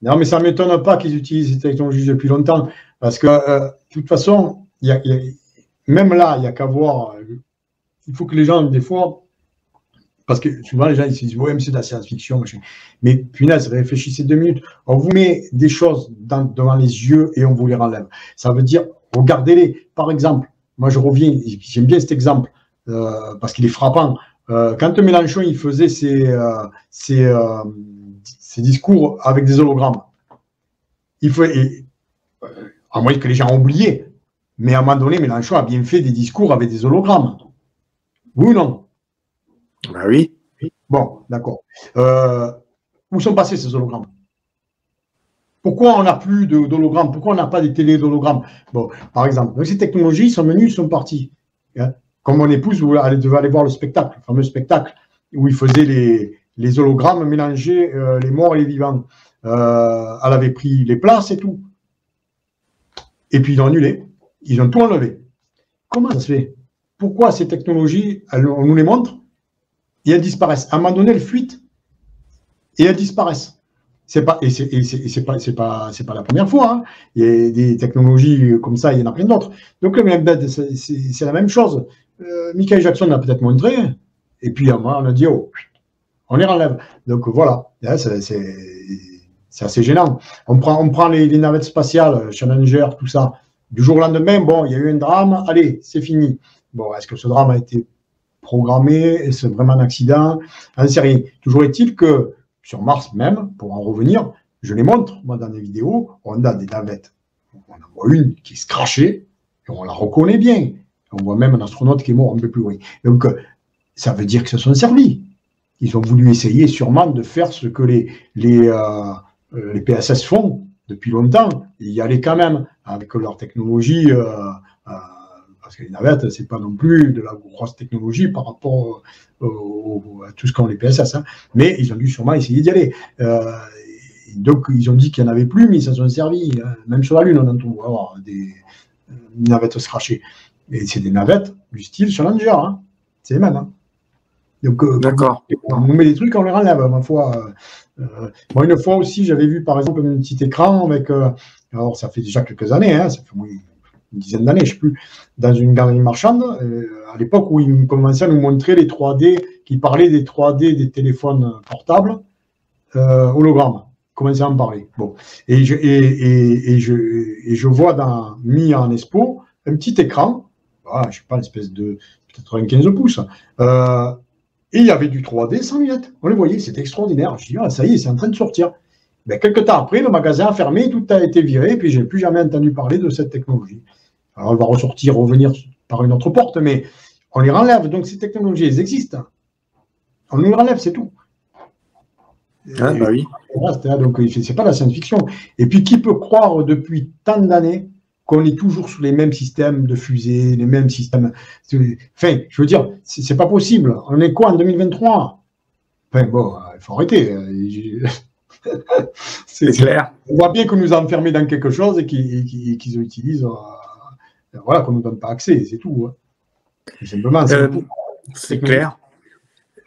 Speaker 2: Non, mais ça ne m'étonne pas qu'ils utilisent cette technologie depuis longtemps. Parce que, de toute façon, même là, il n'y a qu'à voir. Il faut que les gens, des fois, parce que souvent les gens ils se disent, ouais, mais c'est de la science-fiction. Mais punaise, réfléchissez 2 minutes. On vous met des choses devant les yeux et on vous les enlève. Ça veut dire, regardez-les. Par exemple, moi je reviens, j'aime bien cet exemple, parce qu'il est frappant. Quand Mélenchon il faisait ses discours avec des hologrammes, à moins que les gens ont oublié, mais à un moment donné, Mélenchon a bien fait des discours avec des hologrammes. Oui ou non?
Speaker 1: Bah oui.
Speaker 2: Bon, d'accord. Où sont passés ces hologrammes? Pourquoi on n'a plus d'hologrammes? Pourquoi on n'a pas des télé d'hologrammes? Bon, par exemple, donc ces technologies sont venues, sont parties. Hein? Comme mon épouse devait aller voir le spectacle, le fameux spectacle où il faisait les hologrammes mélanger les morts et les vivants. Elle avait pris les places et tout. Et puis ils ont annulé. Ils ont tout enlevé. Comment ça se fait? Pourquoi ces technologies, on nous les montre et elles disparaissent? À un moment donné, elles fuitent et elles disparaissent. C'est pas la première fois. Hein. Il y a des technologies comme ça, il y en a plein d'autres. Donc le medbed, c'est la même chose. Michael Jackson l'a peut-être montré, et puis on a dit, oh, on les enlève. Donc voilà, c'est assez gênant. On prend les navettes spatiales, Challenger, tout ça. Du jour au lendemain, bon, il y a eu un drame, allez, c'est fini. Bon, est-ce que ce drame a été programmé? Est-ce vraiment un accident? On ne sait rien. Toujours est-il que sur Mars même, pour en revenir, je les montre, moi, dans des vidéos, on a des navettes. On en voit une qui est scratchée, et on la reconnaît bien. On voit même un astronaute qui est mort un peu plus loin. Donc, ça veut dire qu'ils se sont servis. Ils ont voulu essayer sûrement de faire ce que les PSS font depuis longtemps. Ils y allaient quand même avec leur technologie, parce que les navettes, c'est pas non plus de la grosse technologie par rapport à tout ce qu'ont les PSS. Hein. Mais ils ont dû sûrement essayer d'y aller. Donc, ils ont dit qu'il n'y en avait plus, mais ils s'en sont servis. Hein. Même sur la Lune, on entend avoir des navettes scratchées. Et c'est des navettes du style Challenger. Hein. C'est les mêmes. Hein. Donc,
Speaker 1: d'accord.
Speaker 2: On nous met des trucs, on les enlève, ma foi. Moi, une fois aussi, j'avais vu, par exemple, un petit écran avec... alors, ça fait déjà quelques années, hein, ça fait une dizaine d'années, je ne sais plus, dans une galerie marchande, à l'époque où ils commençaient à nous montrer les 3D, qui parlaient des 3D des téléphones portables, hologrammes. Ils commençaient à en parler. Bon. Et je vois mis en expo un petit écran, je sais pas, une espèce de 95 pouces. Et il y avait du 3D sans lunettes. On les voyait, c'était extraordinaire. Je dis, ça y est, c'est en train de sortir. Mais quelques temps après, le magasin a fermé, tout a été viré, puis je n'ai plus jamais entendu parler de cette technologie. Alors, elle va ressortir, revenir par une autre porte, mais on les renlève. Donc, ces technologies, elles existent. On les renlève, c'est tout.
Speaker 1: Ah, bah oui.
Speaker 2: Donc, c'est pas la science-fiction. Et puis, qui peut croire depuis tant d'années qu'on est toujours sous les mêmes systèmes de fusées, les mêmes systèmes. Enfin, je veux dire, c'est pas possible. On est quoi en 2023? Enfin, bon, il faut arrêter.
Speaker 1: C'est clair.
Speaker 2: On voit bien qu'on nous a enfermés dans quelque chose et qu'ils utilisent. Voilà, qu'on ne nous donne pas accès, c'est tout. Hein. Simplement,
Speaker 1: c'est clair.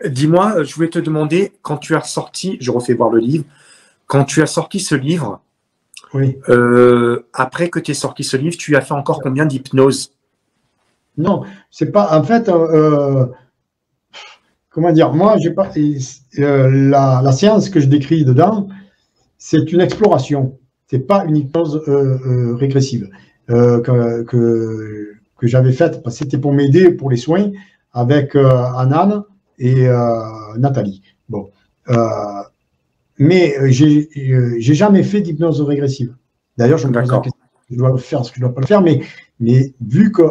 Speaker 1: Dis-moi, je voulais te demander, quand tu as sorti, je refais voir le livre, quand tu as sorti ce livre,
Speaker 2: oui.
Speaker 1: Après que tu aies sorti ce livre, tu as fait encore combien d'hypnose?
Speaker 2: Non, c'est pas. En fait, comment dire, moi, j'ai pas. La séance que je décris dedans, c'est une exploration. C'est pas une hypnose régressive que j'avais faite. C'était pour m'aider pour les soins avec Anan et Nathalie. Bon. Mais j'ai jamais fait d'hypnose régressive. D'ailleurs, je me pose la question, je dois le faire, ce que je ne dois pas le faire, mais vu que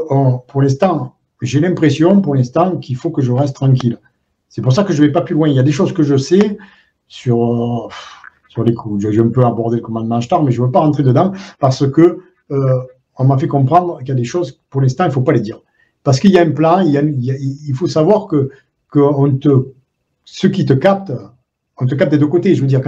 Speaker 2: pour l'instant, j'ai l'impression pour l'instant qu'il faut que je reste tranquille. C'est pour ça que je ne vais pas plus loin. Il y a des choses que je sais sur les coups. Je peux aborder le commandement Ashtar, mais je ne veux pas rentrer dedans parce que on m'a fait comprendre qu'il y a des choses, pour l'instant, il ne faut pas les dire. Parce qu'il y a un plan, il faut savoir que ceux qui te captent, on te capte des deux côtés. Je veux dire,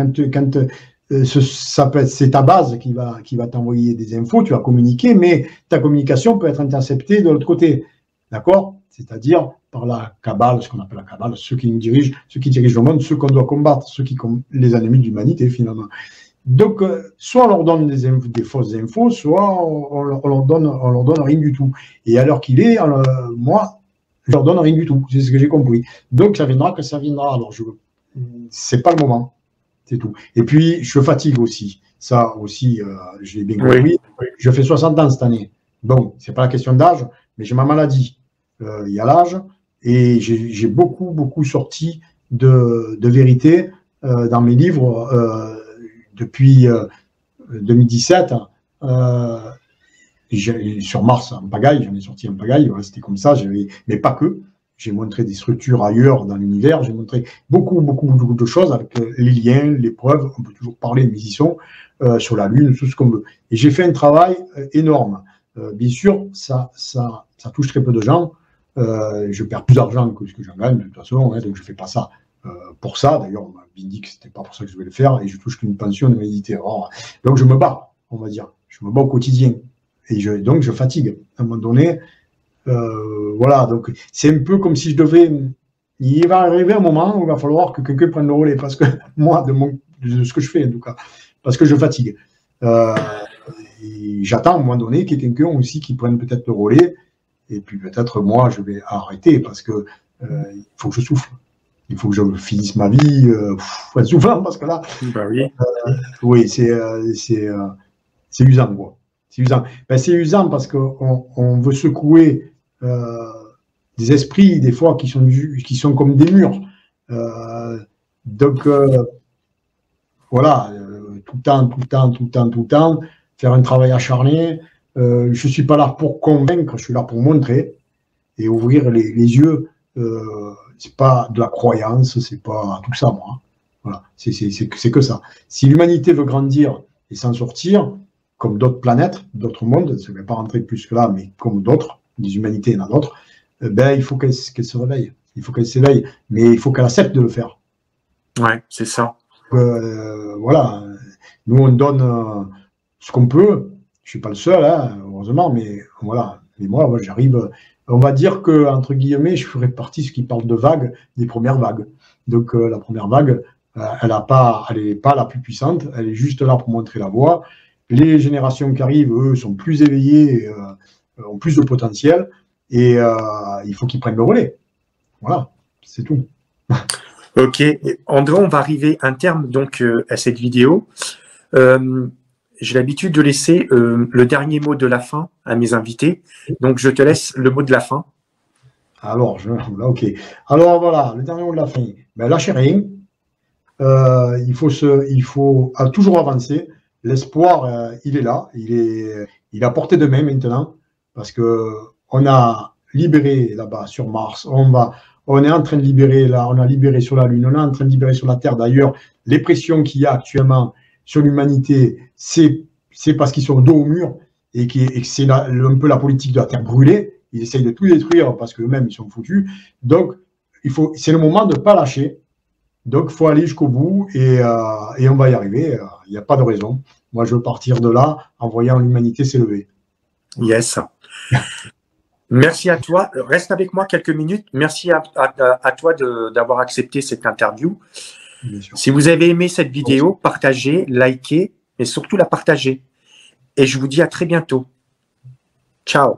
Speaker 2: c'est ta base qui va t'envoyer des infos, tu vas communiquer, mais ta communication peut être interceptée de l'autre côté. D'accord? C'est-à-dire par la Kabbale, ce qu'on appelle la Kabbale, ceux qui dirigent le monde, ceux qu'on doit combattre, les ennemis de l'humanité, finalement. Donc, soit on leur donne des fausses infos, soit on leur donne rien du tout. Et à l'heure qu'il est, moi, je leur donne rien du tout. C'est ce que j'ai compris. Donc, ça viendra que ça viendra. Alors, c'est pas le moment. C'est tout. Et puis, je fatigue aussi. Ça aussi, je l'ai bien compris. Oui. Je fais 60 ans cette année. Bon, c'est pas la question d'âge, mais j'ai ma maladie. Il y a l'âge. Et j'ai beaucoup sorti de vérité dans mes livres depuis 2017. Sur Mars, en pagaille, j'en ai sorti en pagaille. Voilà, c'était comme ça. Mais pas que. J'ai montré des structures ailleurs dans l'univers, j'ai montré beaucoup de choses avec les liens, les preuves, on peut toujours parler de musiciens sur la Lune, tout ce qu'on veut. Et j'ai fait un travail énorme. Bien sûr, ça touche très peu de gens. Je perds plus d'argent que ce que j'en gagne, de toute façon, donc je ne fais pas ça pour ça. D'ailleurs, on m'a bien dit que ce n'était pas pour ça que je devais le faire, et je touche qu'une pension de méditer. Donc je me bats, on va dire. Je me bats au quotidien. Et donc je fatigue. À un moment donné, voilà, donc c'est un peu comme si je devais. Il va arriver un moment où il va falloir que quelqu'un prenne le relais, parce que moi, de ce que je fais en tout cas, parce que je fatigue. J'attends à un moment donné qu'il y ait quelqu'un aussi qui prenne peut-être le relais, et puis peut-être moi je vais arrêter parce que il faut que je souffle. Il faut que je finisse ma vie souvent, parce que là,
Speaker 1: bah oui,
Speaker 2: oui, c'est usant, quoi. C'est usant. Ben, c'est usant parce qu'on veut secouer des esprits, des fois, qui sont comme des murs. Donc, voilà, tout le temps, faire un travail acharné. Je ne suis pas là pour convaincre, je suis là pour montrer et ouvrir les yeux. C'est pas de la croyance, c'est pas tout ça, moi. Voilà, c'est que ça. Si l'humanité veut grandir et s'en sortir, comme d'autres planètes, d'autres mondes, je ne vais pas rentrer plus que là, mais comme d'autres, des humanités, il y en a d'autres, ben, il faut qu'elle se réveille. Il faut qu'elle s'éveille, mais il faut qu'elle accepte de le faire.
Speaker 1: Ouais, c'est ça.
Speaker 2: Voilà, nous on donne ce qu'on peut. Je ne suis pas le seul, hein, heureusement, mais voilà. Et moi, j'arrive. On va dire que, entre guillemets, je ferai partie, ce qui parle de vagues, des premières vagues. Donc la première vague, elle n'est pas la plus puissante, elle est juste là pour montrer la voie. Les générations qui arrivent, eux, sont plus éveillées, ont plus de potentiel, et il faut qu'ils prennent le relais. Voilà, c'est tout.
Speaker 1: Ok, André, on va arriver à un terme donc à cette vidéo. j'ai l'habitude de laisser le dernier mot de la fin à mes invités. Donc, je te laisse le mot de la fin.
Speaker 2: Alors, ok. Alors, voilà, le dernier mot de la fin. Ben, lâchez rien. Il faut toujours avancer. L'espoir, il est là. Il est à portée de main maintenant. Parce que on a libéré là-bas sur Mars. On est en train de libérer là. On a libéré sur la Lune. On est en train de libérer sur la Terre. D'ailleurs, les pressions qu'il y a actuellement sur l'humanité, c'est parce qu'ils sont dos au mur et que c'est un peu la politique de la Terre brûlée. Ils essayent de tout détruire parce qu'eux-mêmes, ils sont foutus. Donc, c'est le moment de ne pas lâcher. Donc, il faut aller jusqu'au bout et on va y arriver. Il n'y a pas de raison. Moi, je veux partir de là en voyant l'humanité s'élever.
Speaker 1: Yes. Merci à toi. Reste avec moi quelques minutes. Merci à toi d'avoir accepté cette interview. Si vous avez aimé cette vidéo, partagez, likez et surtout la partagez. Et je vous dis à très bientôt. Ciao.